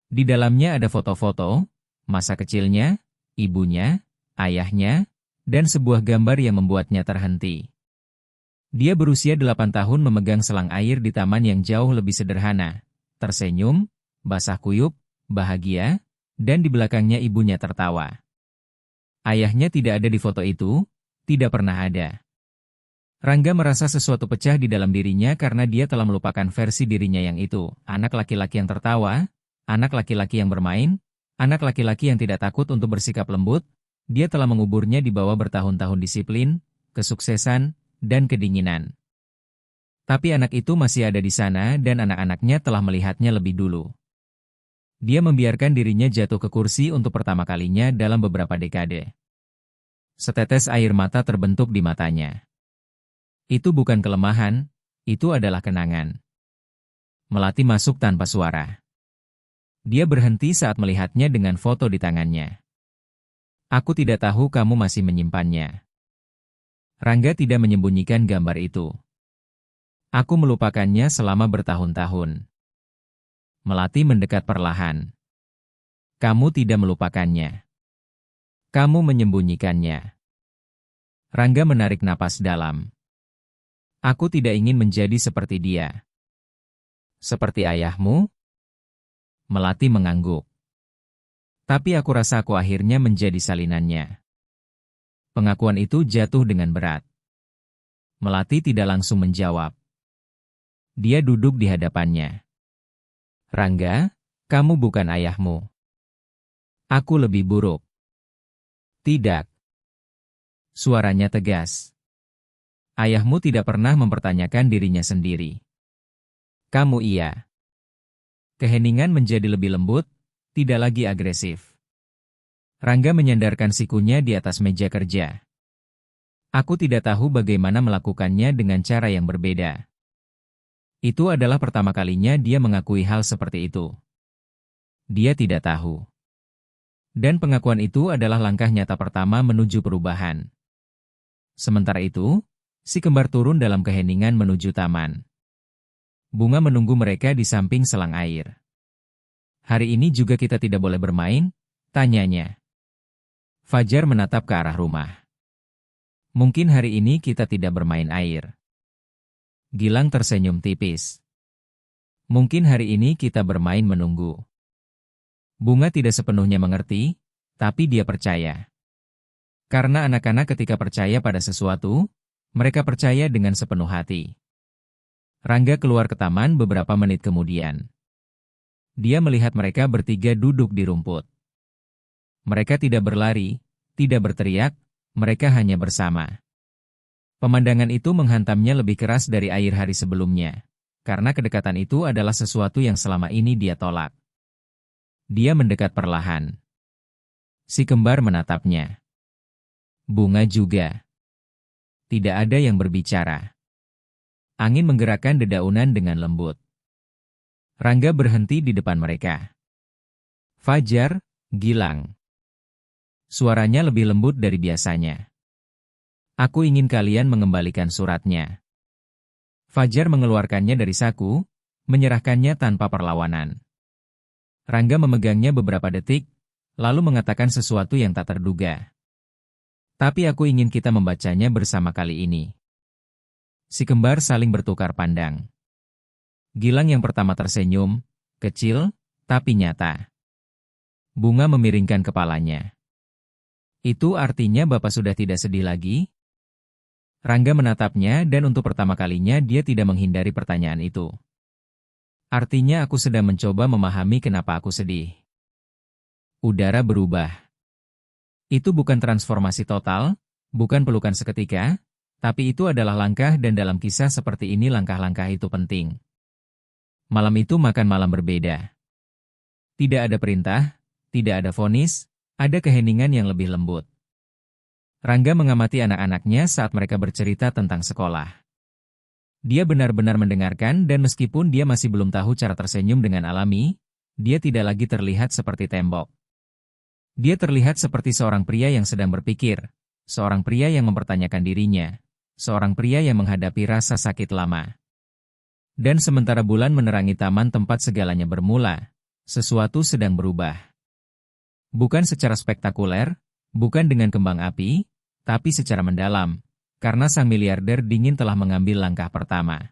Di dalamnya ada foto-foto, masa kecilnya, ibunya, ayahnya, dan sebuah gambar yang membuatnya terhenti. Dia berusia 8 tahun memegang selang air di taman yang jauh lebih sederhana, tersenyum, basah kuyup, bahagia, dan di belakangnya ibunya tertawa. Ayahnya tidak ada di foto itu, tidak pernah ada. Rangga merasa sesuatu pecah di dalam dirinya karena dia telah melupakan versi dirinya yang itu, anak laki-laki yang tertawa, anak laki-laki yang bermain, anak laki-laki yang tidak takut untuk bersikap lembut. Dia telah menguburnya di bawah bertahun-tahun disiplin, kesuksesan, dan kedinginan. Tapi anak itu masih ada di sana dan anak-anaknya telah melihatnya lebih dulu. Dia membiarkan dirinya jatuh ke kursi untuk pertama kalinya dalam beberapa dekade. Setetes air mata terbentuk di matanya. Itu bukan kelemahan, itu adalah kenangan. Melati masuk tanpa suara. Dia berhenti saat melihatnya dengan foto di tangannya. Aku tidak tahu kamu masih menyimpannya. Rangga tidak menyembunyikan gambar itu. Aku melupakannya selama bertahun-tahun. Melati mendekat perlahan. Kamu tidak melupakannya. Kamu menyembunyikannya. Rangga menarik napas dalam. Aku tidak ingin menjadi seperti dia. Seperti ayahmu? Melati mengangguk. Tapi aku rasa aku akhirnya menjadi salinannya. Pengakuan itu jatuh dengan berat. Melati tidak langsung menjawab. Dia duduk di hadapannya. Rangga, kamu bukan ayahmu. Aku lebih buruk. Tidak. Suaranya tegas. Ayahmu tidak pernah mempertanyakan dirinya sendiri. Kamu iya. Keheningan menjadi lebih lembut, tidak lagi agresif. Rangga menyandarkan sikunya di atas meja kerja. Aku tidak tahu bagaimana melakukannya dengan cara yang berbeda. Itu adalah pertama kalinya dia mengakui hal seperti itu. Dia tidak tahu. Dan pengakuan itu adalah langkah nyata pertama menuju perubahan. Sementara itu, si kembar turun dalam keheningan menuju taman. Bunga menunggu mereka di samping selang air. Hari ini juga kita tidak boleh bermain? Tanyanya. Fajar menatap ke arah rumah. Mungkin hari ini kita tidak bermain air. Gilang tersenyum tipis. Mungkin hari ini kita bermain menunggu. Bunga tidak sepenuhnya mengerti, tapi dia percaya. Karena anak-anak ketika percaya pada sesuatu, mereka percaya dengan sepenuh hati. Rangga keluar ke taman beberapa menit kemudian. Dia melihat mereka bertiga duduk di rumput. Mereka tidak berlari, tidak berteriak, mereka hanya bersama. Pemandangan itu menghantamnya lebih keras dari air hari sebelumnya, karena kedekatan itu adalah sesuatu yang selama ini dia tolak. Dia mendekat perlahan. Si kembar menatapnya. Bunga juga. Tidak ada yang berbicara. Angin menggerakkan dedaunan dengan lembut. Rangga berhenti di depan mereka. Fajar, Gilang. Suaranya lebih lembut dari biasanya. Aku ingin kalian mengembalikan suratnya. Fajar mengeluarkannya dari saku, menyerahkannya tanpa perlawanan. Rangga memegangnya beberapa detik, lalu mengatakan sesuatu yang tak terduga. Tapi aku ingin kita membacanya bersama kali ini. Si kembar saling bertukar pandang. Gilang yang pertama tersenyum, kecil, tapi nyata. Bunga memiringkan kepalanya. Itu artinya Bapak sudah tidak sedih lagi? Rangga menatapnya dan untuk pertama kalinya dia tidak menghindari pertanyaan itu. Artinya aku sedang mencoba memahami kenapa aku sedih. Udara berubah. Itu bukan transformasi total, bukan pelukan seketika, tapi itu adalah langkah dan dalam kisah seperti ini langkah-langkah itu penting. Malam itu makan malam berbeda. Tidak ada perintah, tidak ada vonis, ada keheningan yang lebih lembut. Rangga mengamati anak-anaknya saat mereka bercerita tentang sekolah. Dia benar-benar mendengarkan dan meskipun dia masih belum tahu cara tersenyum dengan alami, dia tidak lagi terlihat seperti tembok. Dia terlihat seperti seorang pria yang sedang berpikir, seorang pria yang mempertanyakan dirinya, seorang pria yang menghadapi rasa sakit lama. Dan sementara bulan menerangi taman tempat segalanya bermula, sesuatu sedang berubah. Bukan secara spektakuler, bukan dengan kembang api, tapi secara mendalam. Karena sang miliarder dingin telah mengambil langkah pertama.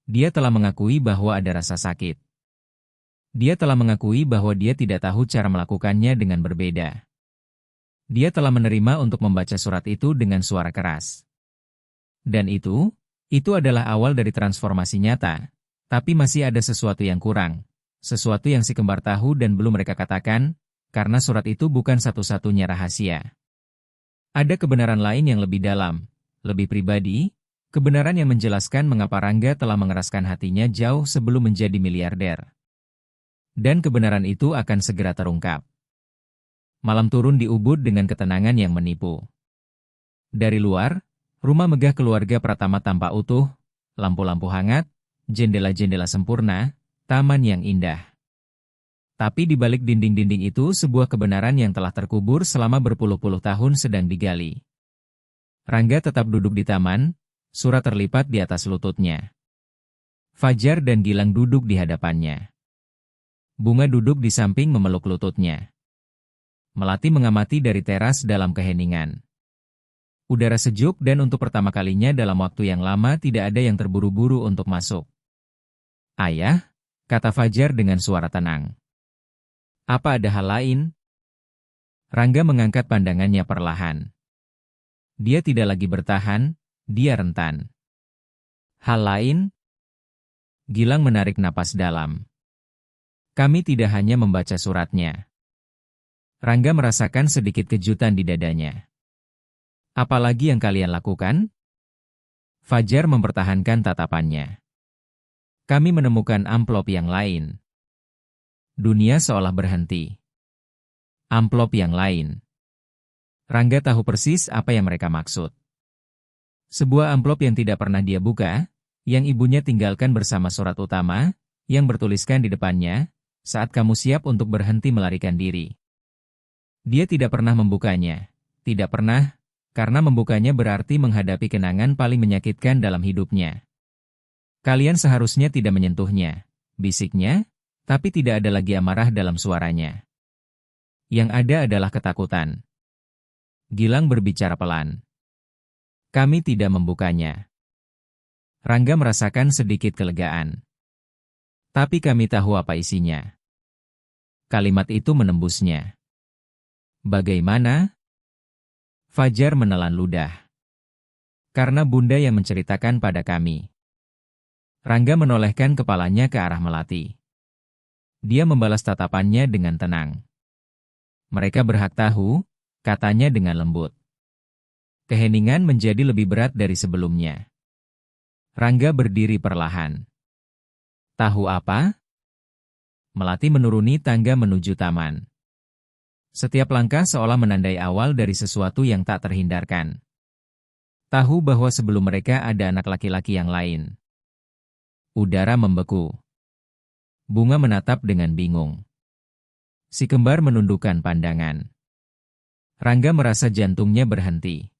Dia telah mengakui bahwa ada rasa sakit. Dia telah mengakui bahwa dia tidak tahu cara melakukannya dengan berbeda. Dia telah menerima untuk membaca surat itu dengan suara keras. Dan itu adalah awal dari transformasi nyata. Tapi masih ada sesuatu yang kurang. Sesuatu yang si kembar tahu dan belum mereka katakan, karena surat itu bukan satu-satunya rahasia. Ada kebenaran lain yang lebih dalam, lebih pribadi, kebenaran yang menjelaskan mengapa Rangga telah mengeraskan hatinya jauh sebelum menjadi miliarder. Dan kebenaran itu akan segera terungkap. Malam turun di Ubud dengan ketenangan yang menipu. Dari luar, rumah megah keluarga Pratama tampak utuh, lampu-lampu hangat, jendela-jendela sempurna, taman yang indah. Tapi di balik dinding-dinding itu sebuah kebenaran yang telah terkubur selama berpuluh-puluh tahun sedang digali. Rangga tetap duduk di taman, surat terlipat di atas lututnya. Fajar dan Gilang duduk di hadapannya. Bunga duduk di samping memeluk lututnya. Melati mengamati dari teras dalam keheningan. Udara sejuk dan untuk pertama kalinya dalam waktu yang lama tidak ada yang terburu-buru untuk masuk. "Ayah," kata Fajar dengan suara tenang. "Apa ada hal lain?" Rangga mengangkat pandangannya perlahan. Dia tidak lagi bertahan, dia rentan. "Hal lain?" Gilang menarik napas dalam. "Kami tidak hanya membaca suratnya." Rangga merasakan sedikit kejutan di dadanya. "Apalagi yang kalian lakukan?" Fajar mempertahankan tatapannya. "Kami menemukan amplop yang lain." Dunia seolah berhenti. Amplop yang lain. Rangga tahu persis apa yang mereka maksud. Sebuah amplop yang tidak pernah dia buka, yang ibunya tinggalkan bersama surat utama, yang bertuliskan di depannya, "Saat kamu siap untuk berhenti melarikan diri." Dia tidak pernah membukanya. Tidak pernah, karena membukanya berarti menghadapi kenangan paling menyakitkan dalam hidupnya. "Kalian seharusnya tidak menyentuhnya," bisiknya, tapi tidak ada lagi amarah dalam suaranya. Yang ada adalah ketakutan. Gilang berbicara pelan. "Kami tidak membukanya." Rangga merasakan sedikit kelegaan. "Tapi kami tahu apa isinya." Kalimat itu menembusnya. "Bagaimana?" Fajar menelan ludah. "Karena Bunda yang menceritakan pada kami." Rangga menolehkan kepalanya ke arah Melati. Dia membalas tatapannya dengan tenang. "Mereka berhak tahu," katanya dengan lembut. Keheningan menjadi lebih berat dari sebelumnya. Rangga berdiri perlahan. "Tahu apa?" Melati menuruni tangga menuju taman. Setiap langkah seolah menandai awal dari sesuatu yang tak terhindarkan. Tahu bahwa sebelum mereka ada anak laki-laki yang lain. Udara membeku. Bunga menatap dengan bingung. Si kembar menundukkan pandangan. Rangga merasa jantungnya berhenti.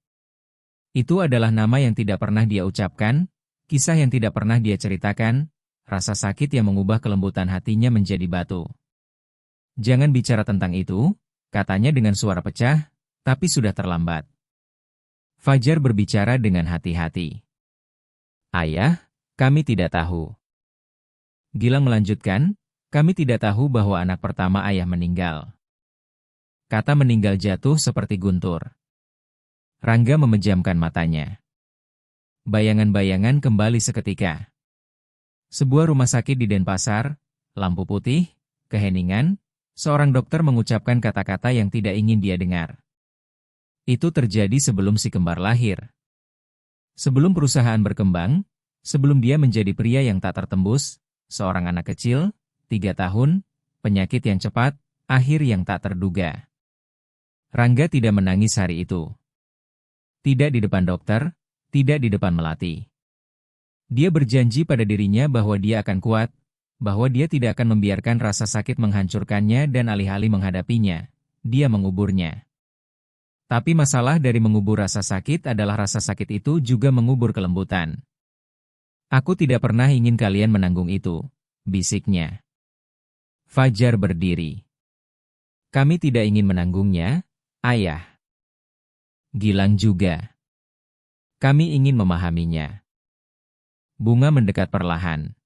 Itu adalah nama yang tidak pernah dia ucapkan, kisah yang tidak pernah dia ceritakan, rasa sakit yang mengubah kelembutan hatinya menjadi batu. "Jangan bicara tentang itu," katanya dengan suara pecah, tapi sudah terlambat. Fajar berbicara dengan hati-hati. "Ayah, kami tidak tahu." Gilang melanjutkan, "Kami tidak tahu bahwa anak pertama ayah meninggal." Kata meninggal jatuh seperti guntur. Rangga memejamkan matanya. Bayangan-bayangan kembali seketika. Sebuah rumah sakit di Denpasar, lampu putih, keheningan, seorang dokter mengucapkan kata-kata yang tidak ingin dia dengar. Itu terjadi sebelum si kembar lahir. Sebelum perusahaan berkembang, sebelum dia menjadi pria yang tak tertembus, seorang anak kecil, 3 tahun, penyakit yang cepat, akhir yang tak terduga. Rangga tidak menangis hari itu. Tidak di depan dokter, tidak di depan melati. Dia berjanji pada dirinya bahwa dia akan kuat, bahwa dia tidak akan membiarkan rasa sakit menghancurkannya dan alih-alih menghadapinya, dia menguburnya. Tapi masalah dari mengubur rasa sakit adalah rasa sakit itu juga mengubur kelembutan. Aku tidak pernah ingin kalian menanggung itu, bisiknya. Fajar berdiri. Kami tidak ingin menanggungnya, Ayah. Gilang juga. Kami ingin memahaminya. Bunga mendekat perlahan.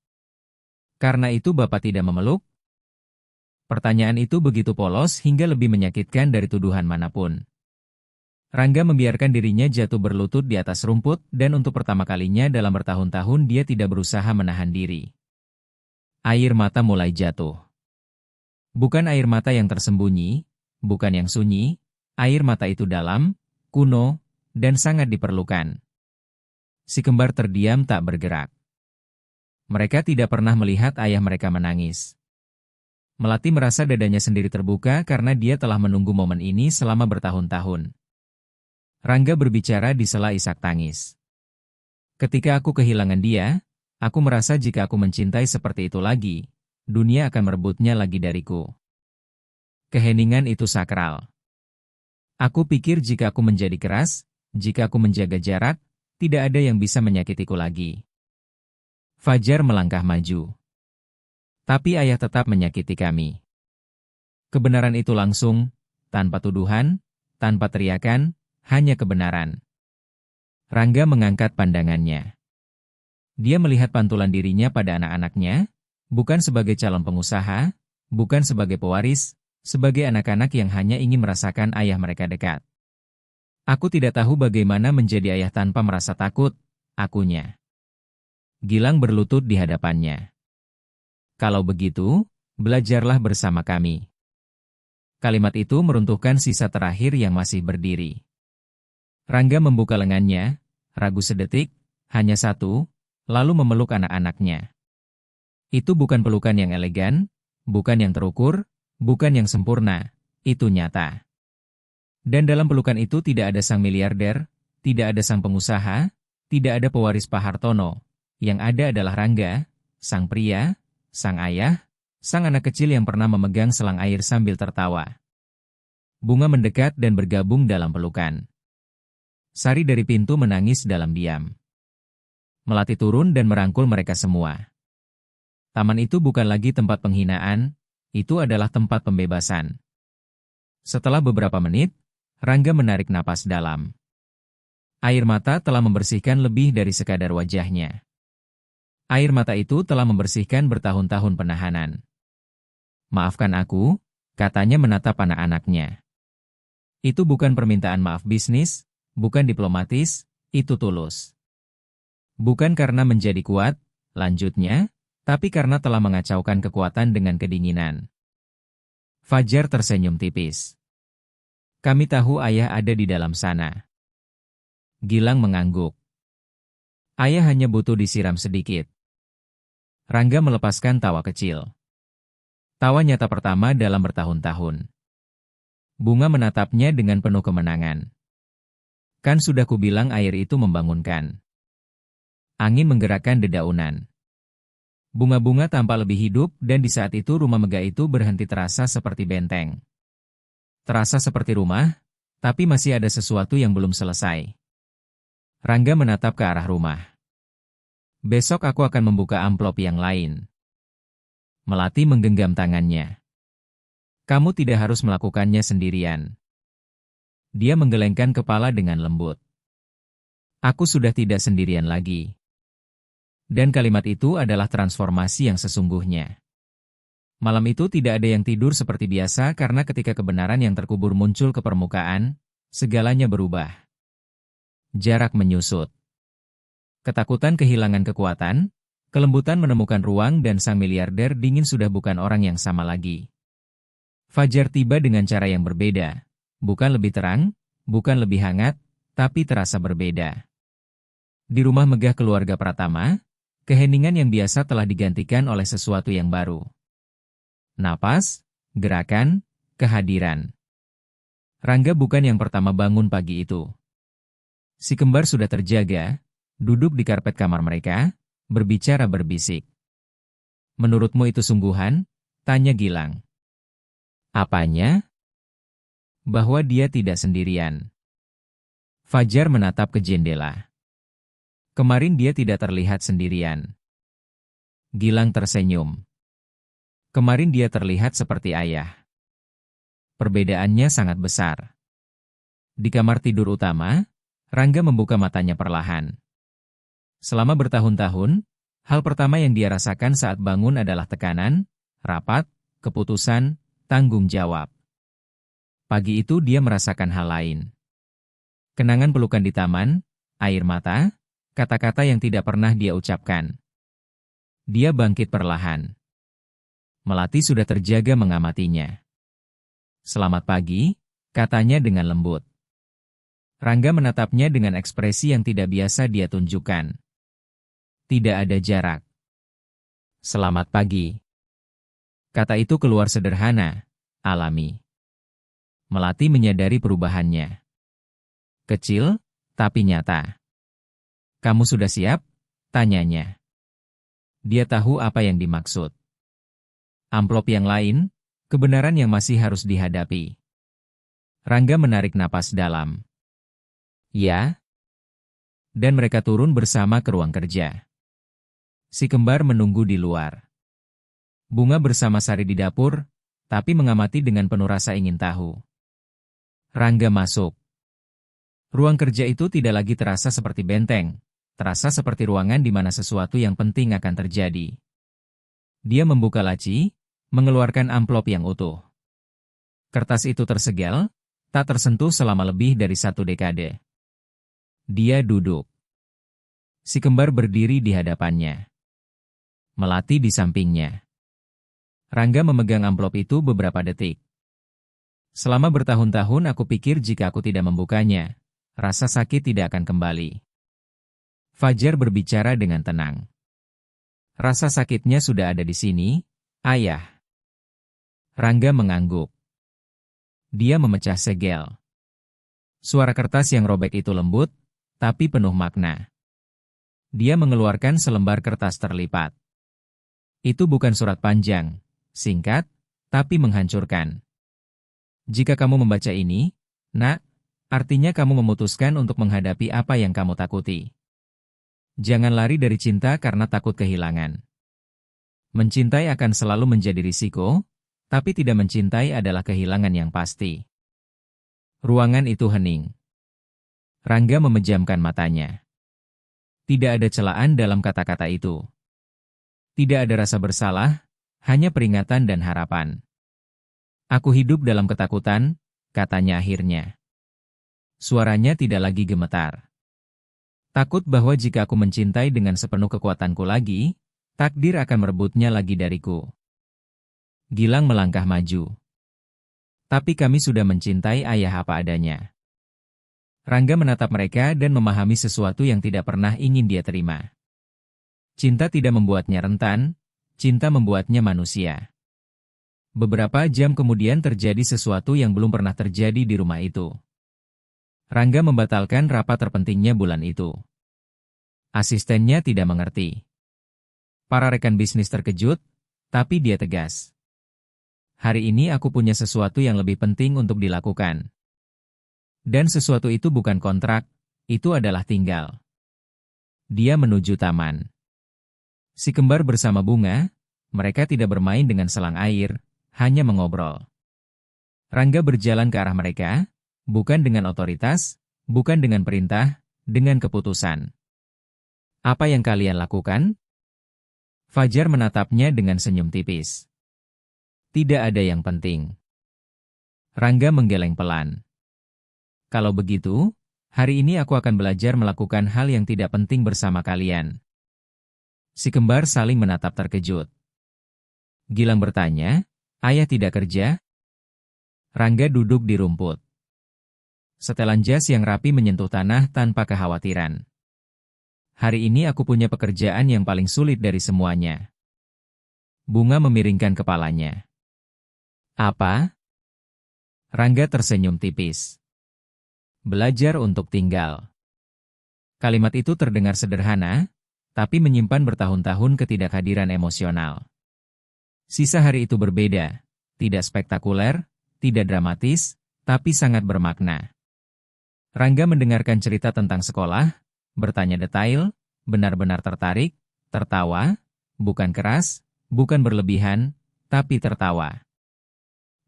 Karena itu Bapak tidak memeluk? Pertanyaan itu begitu polos hingga lebih menyakitkan dari tuduhan manapun. Rangga membiarkan dirinya jatuh berlutut di atas rumput dan untuk pertama kalinya dalam bertahun-tahun dia tidak berusaha menahan diri. Air mata mulai jatuh. Bukan air mata yang tersembunyi, bukan yang sunyi, air mata itu dalam, kuno, dan sangat diperlukan. Si kembar terdiam tak bergerak. Mereka tidak pernah melihat ayah mereka menangis. Melati merasa dadanya sendiri terbuka karena dia telah menunggu momen ini selama bertahun-tahun. Rangga berbicara di sela isak tangis. Ketika aku kehilangan dia, aku merasa jika aku mencintai seperti itu lagi, dunia akan merebutnya lagi dariku. Keheningan itu sakral. Aku pikir jika aku menjadi keras, jika aku menjaga jarak, tidak ada yang bisa menyakitiku lagi. Fajar melangkah maju. Tapi ayah tetap menyakiti kami. Kebenaran itu langsung, tanpa tuduhan, tanpa teriakan, hanya kebenaran. Rangga mengangkat pandangannya. Dia melihat pantulan dirinya pada anak-anaknya, bukan sebagai calon pengusaha, bukan sebagai pewaris, sebagai anak-anak yang hanya ingin merasakan ayah mereka dekat. Aku tidak tahu bagaimana menjadi ayah tanpa merasa takut, akunya. Gilang berlutut di hadapannya. Kalau begitu, belajarlah bersama kami. Kalimat itu meruntuhkan sisa terakhir yang masih berdiri. Rangga membuka lengannya, ragu sedetik, hanya satu, lalu memeluk anak-anaknya. Itu bukan pelukan yang elegan, bukan yang terukur, bukan yang sempurna, itu nyata. Dan dalam pelukan itu tidak ada sang miliarder, tidak ada sang pengusaha, tidak ada pewaris Pak Hartono. Yang ada adalah Rangga, sang pria, sang ayah, sang anak kecil yang pernah memegang selang air sambil tertawa. Bunga mendekat dan bergabung dalam pelukan. Sari dari pintu menangis dalam diam. Melati turun dan merangkul mereka semua. Taman itu bukan lagi tempat penghinaan, itu adalah tempat pembebasan. Setelah beberapa menit, Rangga menarik napas dalam. Air mata telah membersihkan lebih dari sekadar wajahnya. Air mata itu telah membersihkan bertahun-tahun penahanan. Maafkan aku, katanya menatap anak-anaknya. Itu bukan permintaan maaf bisnis, bukan diplomatis, itu tulus. Bukan karena menjadi kuat, lanjutnya, tapi karena telah mengacaukan kekuatan dengan kedinginan. Fajar tersenyum tipis. Kami tahu ayah ada di dalam sana. Gilang mengangguk. Ayah hanya butuh disiram sedikit. Rangga melepaskan tawa kecil. Tawa nyata pertama dalam bertahun-tahun. Bunga menatapnya dengan penuh kemenangan. Kan sudah kubilang air itu membangunkan. Angin menggerakkan dedaunan. Bunga-bunga tampak lebih hidup dan di saat itu rumah megah itu berhenti terasa seperti benteng. Terasa seperti rumah, tapi masih ada sesuatu yang belum selesai. Rangga menatap ke arah rumah. Besok aku akan membuka amplop yang lain. Melati menggenggam tangannya. Kamu tidak harus melakukannya sendirian. Dia menggelengkan kepala dengan lembut. Aku sudah tidak sendirian lagi. Dan kalimat itu adalah transformasi yang sesungguhnya. Malam itu tidak ada yang tidur seperti biasa karena ketika kebenaran yang terkubur muncul ke permukaan, segalanya berubah. Jarak menyusut. Ketakutan kehilangan kekuatan, kelembutan menemukan ruang dan sang miliarder dingin sudah bukan orang yang sama lagi. Fajar tiba dengan cara yang berbeda. Bukan lebih terang, bukan lebih hangat, tapi terasa berbeda. Di rumah megah keluarga Pratama, keheningan yang biasa telah digantikan oleh sesuatu yang baru. Napas, gerakan, kehadiran. Rangga bukan yang pertama bangun pagi itu. Si kembar sudah terjaga, duduk di karpet kamar mereka, berbicara berbisik. "Menurutmu itu sungguhan?" tanya Gilang. "Apanya?" "Bahwa dia tidak sendirian." Fajar menatap ke jendela. "Kemarin dia tidak terlihat sendirian." Gilang tersenyum. "Kemarin dia terlihat seperti ayah." Perbedaannya sangat besar. Di kamar tidur utama, Rangga membuka matanya perlahan. Selama bertahun-tahun, hal pertama yang dia rasakan saat bangun adalah tekanan, rapat, keputusan, tanggung jawab. Pagi itu dia merasakan hal lain. Kenangan pelukan di taman, air mata, kata-kata yang tidak pernah dia ucapkan. Dia bangkit perlahan. Melati sudah terjaga mengamatinya. "Selamat pagi," katanya dengan lembut. Rangga menatapnya dengan ekspresi yang tidak biasa dia tunjukkan. Tidak ada jarak. "Selamat pagi." Kata itu keluar sederhana, alami. Melati menyadari perubahannya. Kecil, tapi nyata. "Kamu sudah siap?" tanyanya. Dia tahu apa yang dimaksud. Amplop yang lain, kebenaran yang masih harus dihadapi. Rangga menarik napas dalam. "Ya." Dan mereka turun bersama ke ruang kerja. Si kembar menunggu di luar. Bunga bersama Sari di dapur, tapi mengamati dengan penuh rasa ingin tahu. Rangga masuk. Ruang kerja itu tidak lagi terasa seperti benteng, terasa seperti ruangan di mana sesuatu yang penting akan terjadi. Dia membuka laci, mengeluarkan amplop yang utuh. Kertas itu tersegel, tak tersentuh selama lebih dari 1 dekade. Dia duduk. Si kembar berdiri di hadapannya. Melati di sampingnya. Rangga memegang amplop itu beberapa detik. "Selama bertahun-tahun aku pikir jika aku tidak membukanya, rasa sakit tidak akan kembali." Fajar berbicara dengan tenang. "Rasa sakitnya sudah ada di sini, Ayah." Rangga mengangguk. Dia memecah segel. Suara kertas yang robek itu lembut, tapi penuh makna. Dia mengeluarkan selembar kertas terlipat. Itu bukan surat panjang, singkat, tapi menghancurkan. "Jika kamu membaca ini, Nak, artinya kamu memutuskan untuk menghadapi apa yang kamu takuti. Jangan lari dari cinta karena takut kehilangan. Mencintai akan selalu menjadi risiko, tapi tidak mencintai adalah kehilangan yang pasti." Ruangan itu hening. Rangga memejamkan matanya. Tidak ada celaan dalam kata-kata itu. Tidak ada rasa bersalah, hanya peringatan dan harapan. "Aku hidup dalam ketakutan," katanya akhirnya. Suaranya tidak lagi gemetar. "Takut bahwa jika aku mencintai dengan sepenuh kekuatanku lagi, takdir akan merebutnya lagi dariku." Gilang melangkah maju. "Tapi kami sudah mencintai ayah apa adanya." Rangga menatap mereka dan memahami sesuatu yang tidak pernah ingin dia terima. Cinta tidak membuatnya rentan, cinta membuatnya manusia. Beberapa jam kemudian terjadi sesuatu yang belum pernah terjadi di rumah itu. Rangga membatalkan rapat terpentingnya bulan itu. Asistennya tidak mengerti. Para rekan bisnis terkejut, tapi dia tegas. "Hari ini aku punya sesuatu yang lebih penting untuk dilakukan." Dan sesuatu itu bukan kontrak, itu adalah tinggal. Dia menuju taman. Si kembar bersama Bunga, mereka tidak bermain dengan selang air, hanya mengobrol. Rangga berjalan ke arah mereka, bukan dengan otoritas, bukan dengan perintah, dengan keputusan. "Apa yang kalian lakukan?" Fajar menatapnya dengan senyum tipis. "Tidak ada yang penting." Rangga menggeleng pelan. "Kalau begitu, hari ini aku akan belajar melakukan hal yang tidak penting bersama kalian." Si kembar saling menatap terkejut. Gilang bertanya, "Ayah tidak kerja?" Rangga duduk di rumput. Setelan jas yang rapi menyentuh tanah tanpa kekhawatiran. Hari ini aku punya pekerjaan yang paling sulit dari semuanya. Bunga memiringkan kepalanya. Apa? Rangga tersenyum tipis. Belajar untuk tinggal. Kalimat itu terdengar sederhana, tapi menyimpan bertahun-tahun ketidakhadiran emosional. Sisa hari itu berbeda, tidak spektakuler, tidak dramatis, tapi sangat bermakna. Rangga mendengarkan cerita tentang sekolah, bertanya detail, benar-benar tertarik, tertawa, bukan keras, bukan berlebihan, tapi tertawa.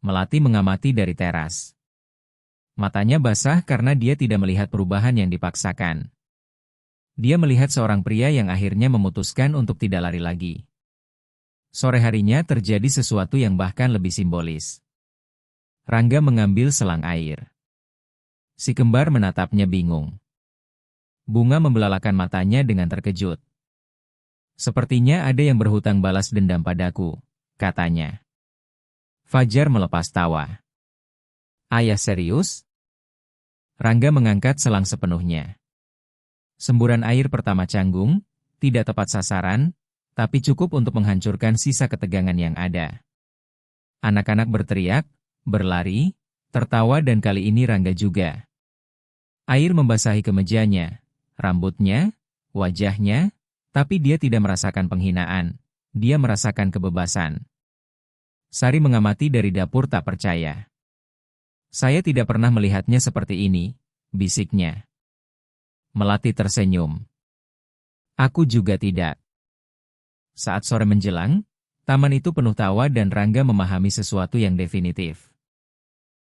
Melati mengamati dari teras. Matanya basah karena dia tidak melihat perubahan yang dipaksakan. Dia melihat seorang pria yang akhirnya memutuskan untuk tidak lari lagi. Sore harinya terjadi sesuatu yang bahkan lebih simbolis. Rangga mengambil selang air. Si kembar menatapnya bingung. Bunga membelalakan matanya dengan terkejut. Sepertinya ada yang berhutang balas dendam padaku, katanya. Fajar melepas tawa. Ayah serius? Rangga mengangkat selang sepenuhnya. Semburan air pertama canggung, tidak tepat sasaran, tapi cukup untuk menghancurkan sisa ketegangan yang ada. Anak-anak berteriak, berlari, tertawa dan kali ini Rangga juga. Air membasahi kemejanya, rambutnya, wajahnya, tapi dia tidak merasakan penghinaan, dia merasakan kebebasan. Sari mengamati dari dapur tak percaya. Saya tidak pernah melihatnya seperti ini, bisiknya. Melati tersenyum. Aku juga tidak. Saat sore menjelang, taman itu penuh tawa dan Rangga memahami sesuatu yang definitif.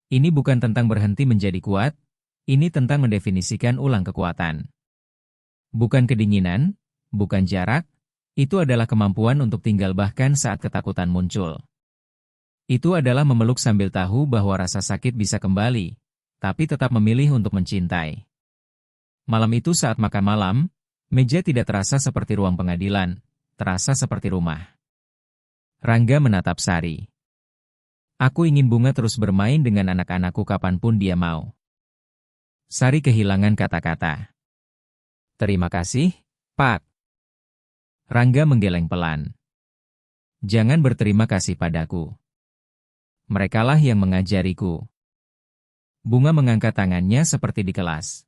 Ini bukan tentang berhenti menjadi kuat, ini tentang mendefinisikan ulang kekuatan. Bukan kedinginan, bukan jarak, itu adalah kemampuan untuk tinggal bahkan saat ketakutan muncul. Itu adalah memeluk sambil tahu bahwa rasa sakit bisa kembali, tapi tetap memilih untuk mencintai. Malam itu saat makan malam, meja tidak terasa seperti ruang pengadilan, terasa seperti rumah. Rangga menatap Sari. Aku ingin Bunga terus bermain dengan anak-anakku kapanpun dia mau. Sari kehilangan kata-kata. Terima kasih, Pak. Rangga menggeleng pelan. Jangan berterima kasih padaku. Merekalah yang mengajariku. Bunga mengangkat tangannya seperti di kelas.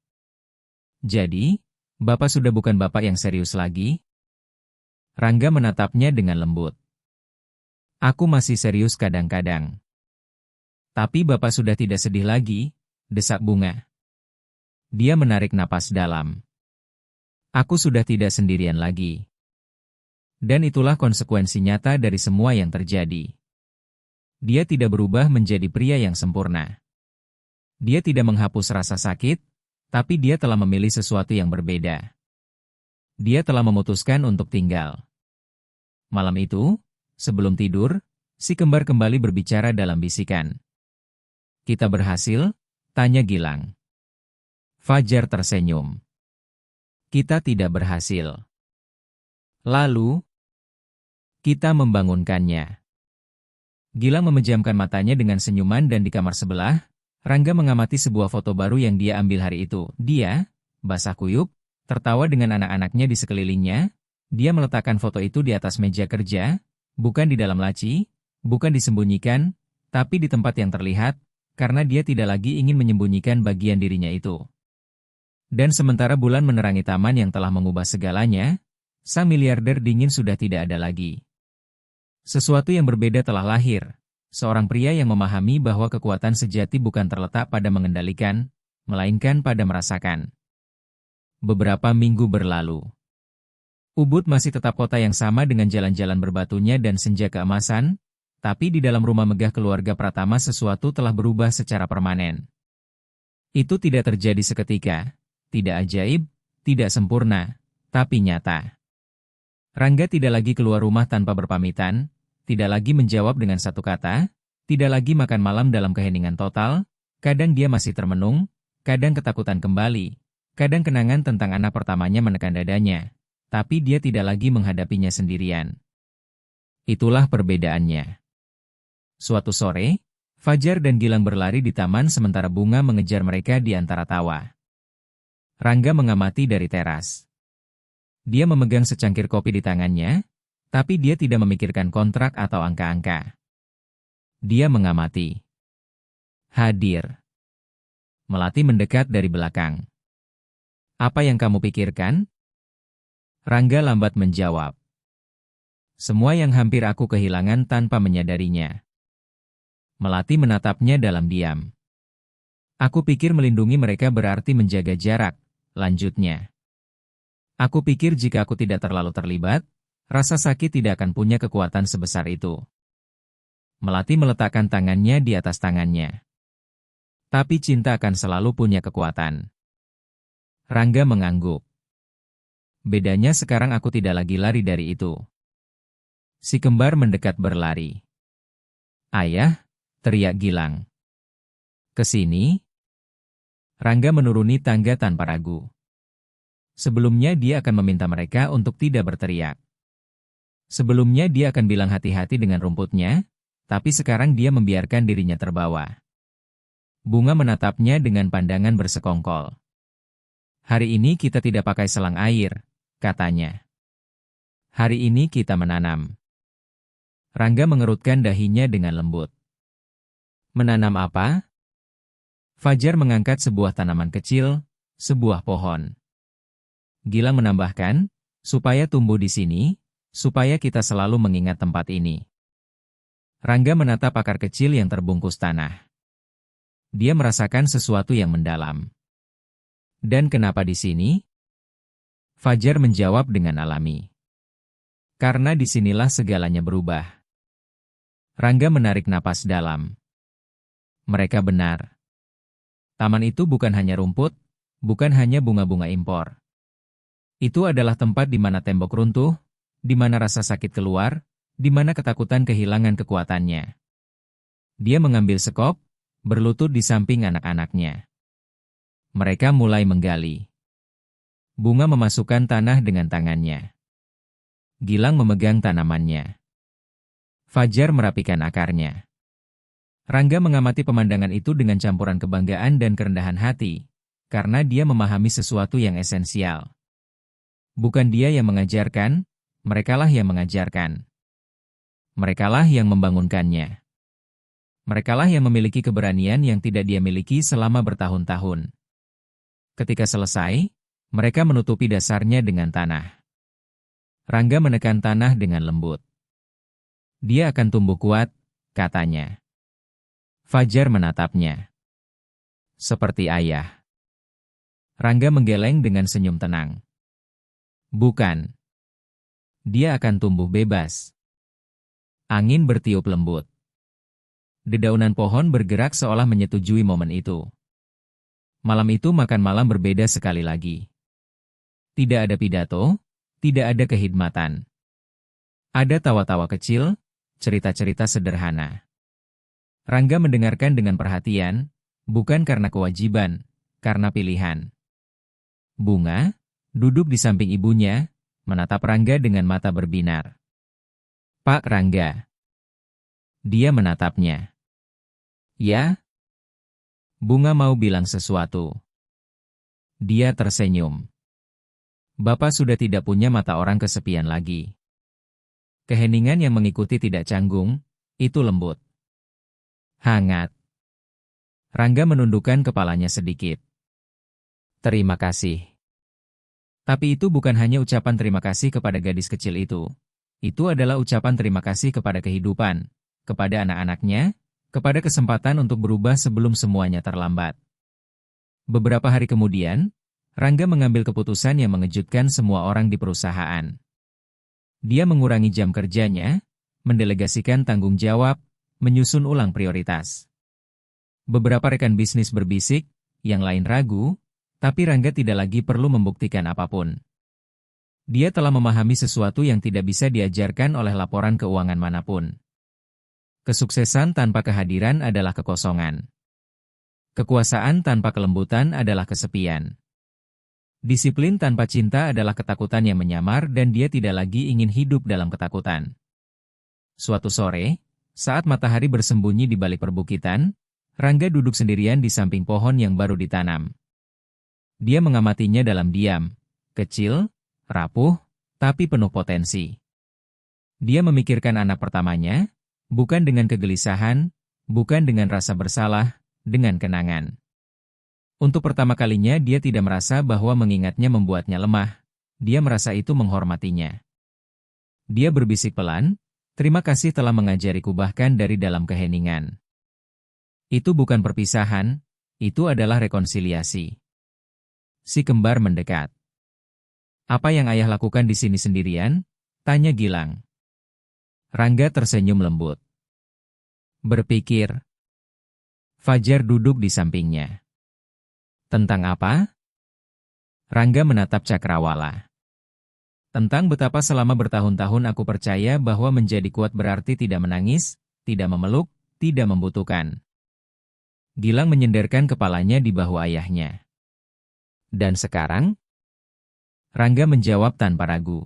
Jadi, Bapak sudah bukan Bapak yang serius lagi? Rangga menatapnya dengan lembut. Aku masih serius kadang-kadang. Tapi Bapak sudah tidak sedih lagi, desak Bunga. Dia menarik napas dalam. Aku sudah tidak sendirian lagi. Dan itulah konsekuensi nyata dari semua yang terjadi. Dia tidak berubah menjadi pria yang sempurna. Dia tidak menghapus rasa sakit, tapi dia telah memilih sesuatu yang berbeda. Dia telah memutuskan untuk tinggal. Malam itu, sebelum tidur, si kembar kembali berbicara dalam bisikan. Kita berhasil? Tanya Gilang. Fajar tersenyum. Kita tidak berhasil. Lalu, kita membangunkannya. Gilang memejamkan matanya dengan senyuman dan di kamar sebelah, Rangga mengamati sebuah foto baru yang dia ambil hari itu. Dia, basah kuyup, tertawa dengan anak-anaknya di sekelilingnya. Dia meletakkan foto itu di atas meja kerja, bukan di dalam laci, bukan disembunyikan, tapi di tempat yang terlihat, karena dia tidak lagi ingin menyembunyikan bagian dirinya itu. Dan sementara bulan menerangi taman yang telah mengubah segalanya, sang miliarder dingin sudah tidak ada lagi. Sesuatu yang berbeda telah lahir, seorang pria yang memahami bahwa kekuatan sejati bukan terletak pada mengendalikan, melainkan pada merasakan. Beberapa minggu berlalu. Ubud masih tetap kota yang sama dengan jalan-jalan berbatunya dan senja keemasan, tapi di dalam rumah megah keluarga Pratama sesuatu telah berubah secara permanen. Itu tidak terjadi seketika. Tidak ajaib, tidak sempurna, tapi nyata. Rangga tidak lagi keluar rumah tanpa berpamitan, tidak lagi menjawab dengan satu kata, tidak lagi makan malam dalam keheningan total, kadang dia masih termenung, kadang ketakutan kembali, kadang kenangan tentang anak pertamanya menekan dadanya, tapi dia tidak lagi menghadapinya sendirian. Itulah perbedaannya. Suatu sore, Fajar dan Gilang berlari di taman sementara Bunga mengejar mereka di antara tawa. Rangga mengamati dari teras. Dia memegang secangkir kopi di tangannya, tapi dia tidak memikirkan kontrak atau angka-angka. Dia mengamati. Hadir. Melati mendekat dari belakang. Apa yang kamu pikirkan? Rangga lambat menjawab. Semua yang hampir aku kehilangan tanpa menyadarinya. Melati menatapnya dalam diam. Aku pikir melindungi mereka berarti menjaga jarak, lanjutnya. Aku pikir jika aku tidak terlalu terlibat, rasa sakit tidak akan punya kekuatan sebesar itu. Melati meletakkan tangannya di atas tangannya. Tapi cinta akan selalu punya kekuatan. Rangga mengangguk. Bedanya sekarang aku tidak lagi lari dari itu. Si kembar mendekat berlari. Ayah, teriak Gilang. Kesini? Rangga menuruni tangga tanpa ragu. Sebelumnya dia akan meminta mereka untuk tidak berteriak. Sebelumnya dia akan bilang hati-hati dengan rumputnya, tapi sekarang dia membiarkan dirinya terbawa. Bunga menatapnya dengan pandangan bersekongkol. Hari ini kita tidak pakai selang air, katanya. Hari ini kita menanam. Rangga mengerutkan dahinya dengan lembut. Menanam apa? Fajar mengangkat sebuah tanaman kecil, sebuah pohon. Gilang menambahkan, supaya tumbuh di sini, supaya kita selalu mengingat tempat ini. Rangga menatap akar kecil yang terbungkus tanah. Dia merasakan sesuatu yang mendalam. Dan kenapa di sini? Fajar menjawab dengan alami. Karena disinilah segalanya berubah. Rangga menarik napas dalam. Mereka benar. Taman itu bukan hanya rumput, bukan hanya bunga-bunga impor. Itu adalah tempat di mana tembok runtuh, di mana rasa sakit keluar, di mana ketakutan kehilangan kekuatannya. Dia mengambil sekop, berlutut di samping anak-anaknya. Mereka mulai menggali. Bunga memasukkan tanah dengan tangannya. Gilang memegang tanamannya. Fajar merapikan akarnya. Rangga mengamati pemandangan itu dengan campuran kebanggaan dan kerendahan hati, karena dia memahami sesuatu yang esensial. Bukan dia yang mengajarkan, merekalah yang mengajarkan. Merekalah yang membangunkannya. Merekalah yang memiliki keberanian yang tidak dia miliki selama bertahun-tahun. Ketika selesai, mereka menutupi dasarnya dengan tanah. Rangga menekan tanah dengan lembut. Dia akan tumbuh kuat, katanya. Fajar menatapnya. Seperti ayah. Rangga menggeleng dengan senyum tenang. Bukan. Dia akan tumbuh bebas. Angin bertiup lembut. Dedaunan pohon bergerak seolah menyetujui momen itu. Malam itu makan malam berbeda sekali lagi. Tidak ada pidato, tidak ada kehidmatan. Ada tawa-tawa kecil, cerita-cerita sederhana. Rangga mendengarkan dengan perhatian, bukan karena kewajiban, karena pilihan. Bunga, duduk di samping ibunya, menatap Rangga dengan mata berbinar. Pak Rangga. Dia menatapnya. Ya? Bunga mau bilang sesuatu. Dia tersenyum. Bapak sudah tidak punya mata orang kesepian lagi. Keheningan yang mengikuti tidak canggung, itu lembut. Hangat. Rangga menundukkan kepalanya sedikit. Terima kasih. Tapi itu bukan hanya ucapan terima kasih kepada gadis kecil itu. Itu adalah ucapan terima kasih kepada kehidupan, kepada anak-anaknya, kepada kesempatan untuk berubah sebelum semuanya terlambat. Beberapa hari kemudian, Rangga mengambil keputusan yang mengejutkan semua orang di perusahaan. Dia mengurangi jam kerjanya, mendelegasikan tanggung jawab, menyusun ulang prioritas. Beberapa rekan bisnis berbisik, yang lain ragu, tapi Rangga tidak lagi perlu membuktikan apapun. Dia telah memahami sesuatu yang tidak bisa diajarkan oleh laporan keuangan manapun. Kesuksesan tanpa kehadiran adalah kekosongan. Kekuasaan tanpa kelembutan adalah kesepian. Disiplin tanpa cinta adalah ketakutan yang menyamar dan dia tidak lagi ingin hidup dalam ketakutan. Suatu sore, Saat matahari bersembunyi di balik perbukitan, Rangga duduk sendirian di samping pohon yang baru ditanam. Dia mengamatinya dalam diam, kecil, rapuh, tapi penuh potensi. Dia memikirkan anak pertamanya, bukan dengan kegelisahan, bukan dengan rasa bersalah, dengan kenangan. Untuk pertama kalinya dia tidak merasa bahwa mengingatnya membuatnya lemah, dia merasa itu menghormatinya. Dia berbisik pelan, "Terima kasih telah mengajariku bahkan dari dalam keheningan." Itu bukan perpisahan, itu adalah rekonsiliasi. Si kembar mendekat. "Apa yang ayah lakukan di sini sendirian?" tanya Gilang. Rangga tersenyum lembut. Berpikir. Fajar duduk di sampingnya. Tentang apa? Rangga menatap Cakrawala. Tentang betapa selama bertahun-tahun aku percaya bahwa menjadi kuat berarti tidak menangis, tidak memeluk, tidak membutuhkan. Gilang menyenderkan kepalanya di bahu ayahnya. Dan sekarang? Rangga menjawab tanpa ragu.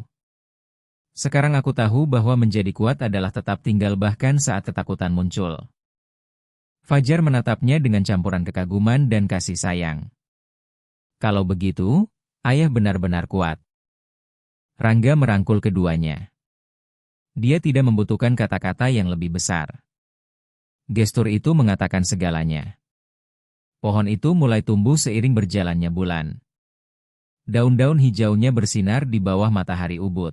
Sekarang aku tahu bahwa menjadi kuat adalah tetap tinggal bahkan saat ketakutan muncul. Fajar menatapnya dengan campuran kekaguman dan kasih sayang. Kalau begitu, ayah benar-benar kuat. Rangga merangkul keduanya. Dia tidak membutuhkan kata-kata yang lebih besar. Gestur itu mengatakan segalanya. Pohon itu mulai tumbuh seiring berjalannya bulan. Daun-daun hijaunya bersinar di bawah matahari ubud.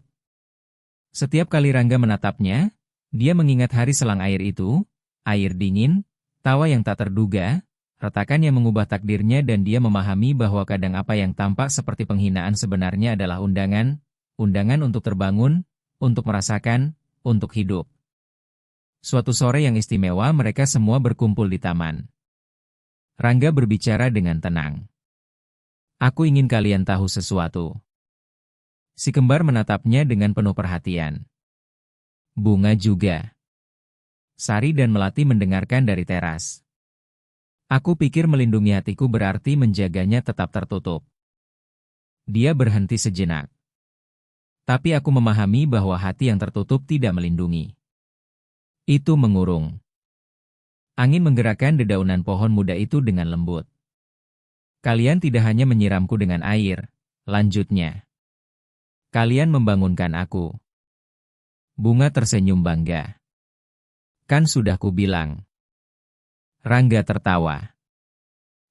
Setiap kali Rangga menatapnya, dia mengingat hari selang air itu, air dingin, tawa yang tak terduga, retakan yang mengubah takdirnya dan dia memahami bahwa kadang apa yang tampak seperti penghinaan sebenarnya adalah undangan untuk terbangun, untuk merasakan, untuk hidup. Suatu sore yang istimewa mereka semua berkumpul di taman. Rangga berbicara dengan tenang. "Aku ingin kalian tahu sesuatu." Si kembar menatapnya dengan penuh perhatian. Bunga juga. Sari dan Melati mendengarkan dari teras. "Aku pikir melindungi hatiku berarti menjaganya tetap tertutup." Dia berhenti sejenak. "Tapi aku memahami bahwa hati yang tertutup tidak melindungi." Itu mengurung. Angin menggerakkan dedaunan pohon muda itu dengan lembut. "Kalian tidak hanya menyiramku dengan air," lanjutnya. "Kalian membangunkan aku." Bunga tersenyum bangga. "Kan sudah kubilang." Rangga tertawa.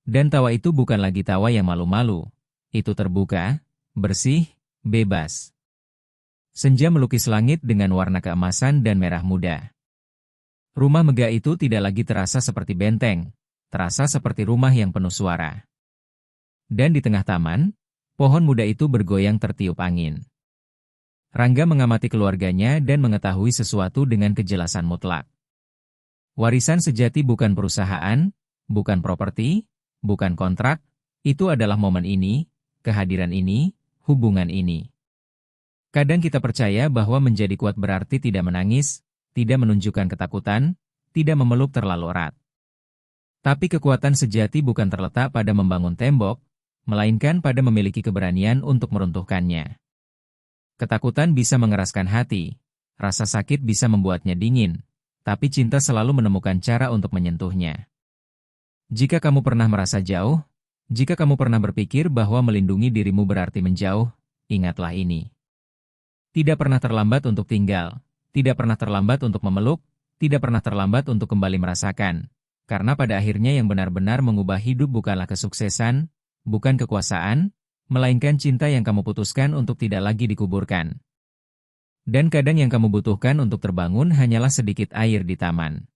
Dan tawa itu bukan lagi tawa yang malu-malu. Itu terbuka, bersih, bebas. Senja melukis langit dengan warna keemasan dan merah muda. Rumah megah itu tidak lagi terasa seperti benteng, terasa seperti rumah yang penuh suara. Dan di tengah taman, pohon muda itu bergoyang tertiup angin. Rangga mengamati keluarganya dan mengetahui sesuatu dengan kejelasan mutlak. Warisan sejati bukan perusahaan, bukan properti, bukan kontrak, itu adalah momen ini, kehadiran ini, hubungan ini. Kadang kita percaya bahwa menjadi kuat berarti tidak menangis, tidak menunjukkan ketakutan, tidak memeluk terlalu erat. Tapi kekuatan sejati bukan terletak pada membangun tembok, melainkan pada memiliki keberanian untuk meruntuhkannya. Ketakutan bisa mengeraskan hati, rasa sakit bisa membuatnya dingin, tapi cinta selalu menemukan cara untuk menyentuhnya. Jika kamu pernah merasa jauh, jika kamu pernah berpikir bahwa melindungi dirimu berarti menjauh, ingatlah ini. Tidak pernah terlambat untuk tinggal, tidak pernah terlambat untuk memeluk, tidak pernah terlambat untuk kembali merasakan, karena pada akhirnya yang benar-benar mengubah hidup bukanlah kesuksesan, bukan kekuasaan, melainkan cinta yang kamu putuskan untuk tidak lagi dikuburkan. Dan kadang yang kamu butuhkan untuk terbangun hanyalah sedikit air di taman.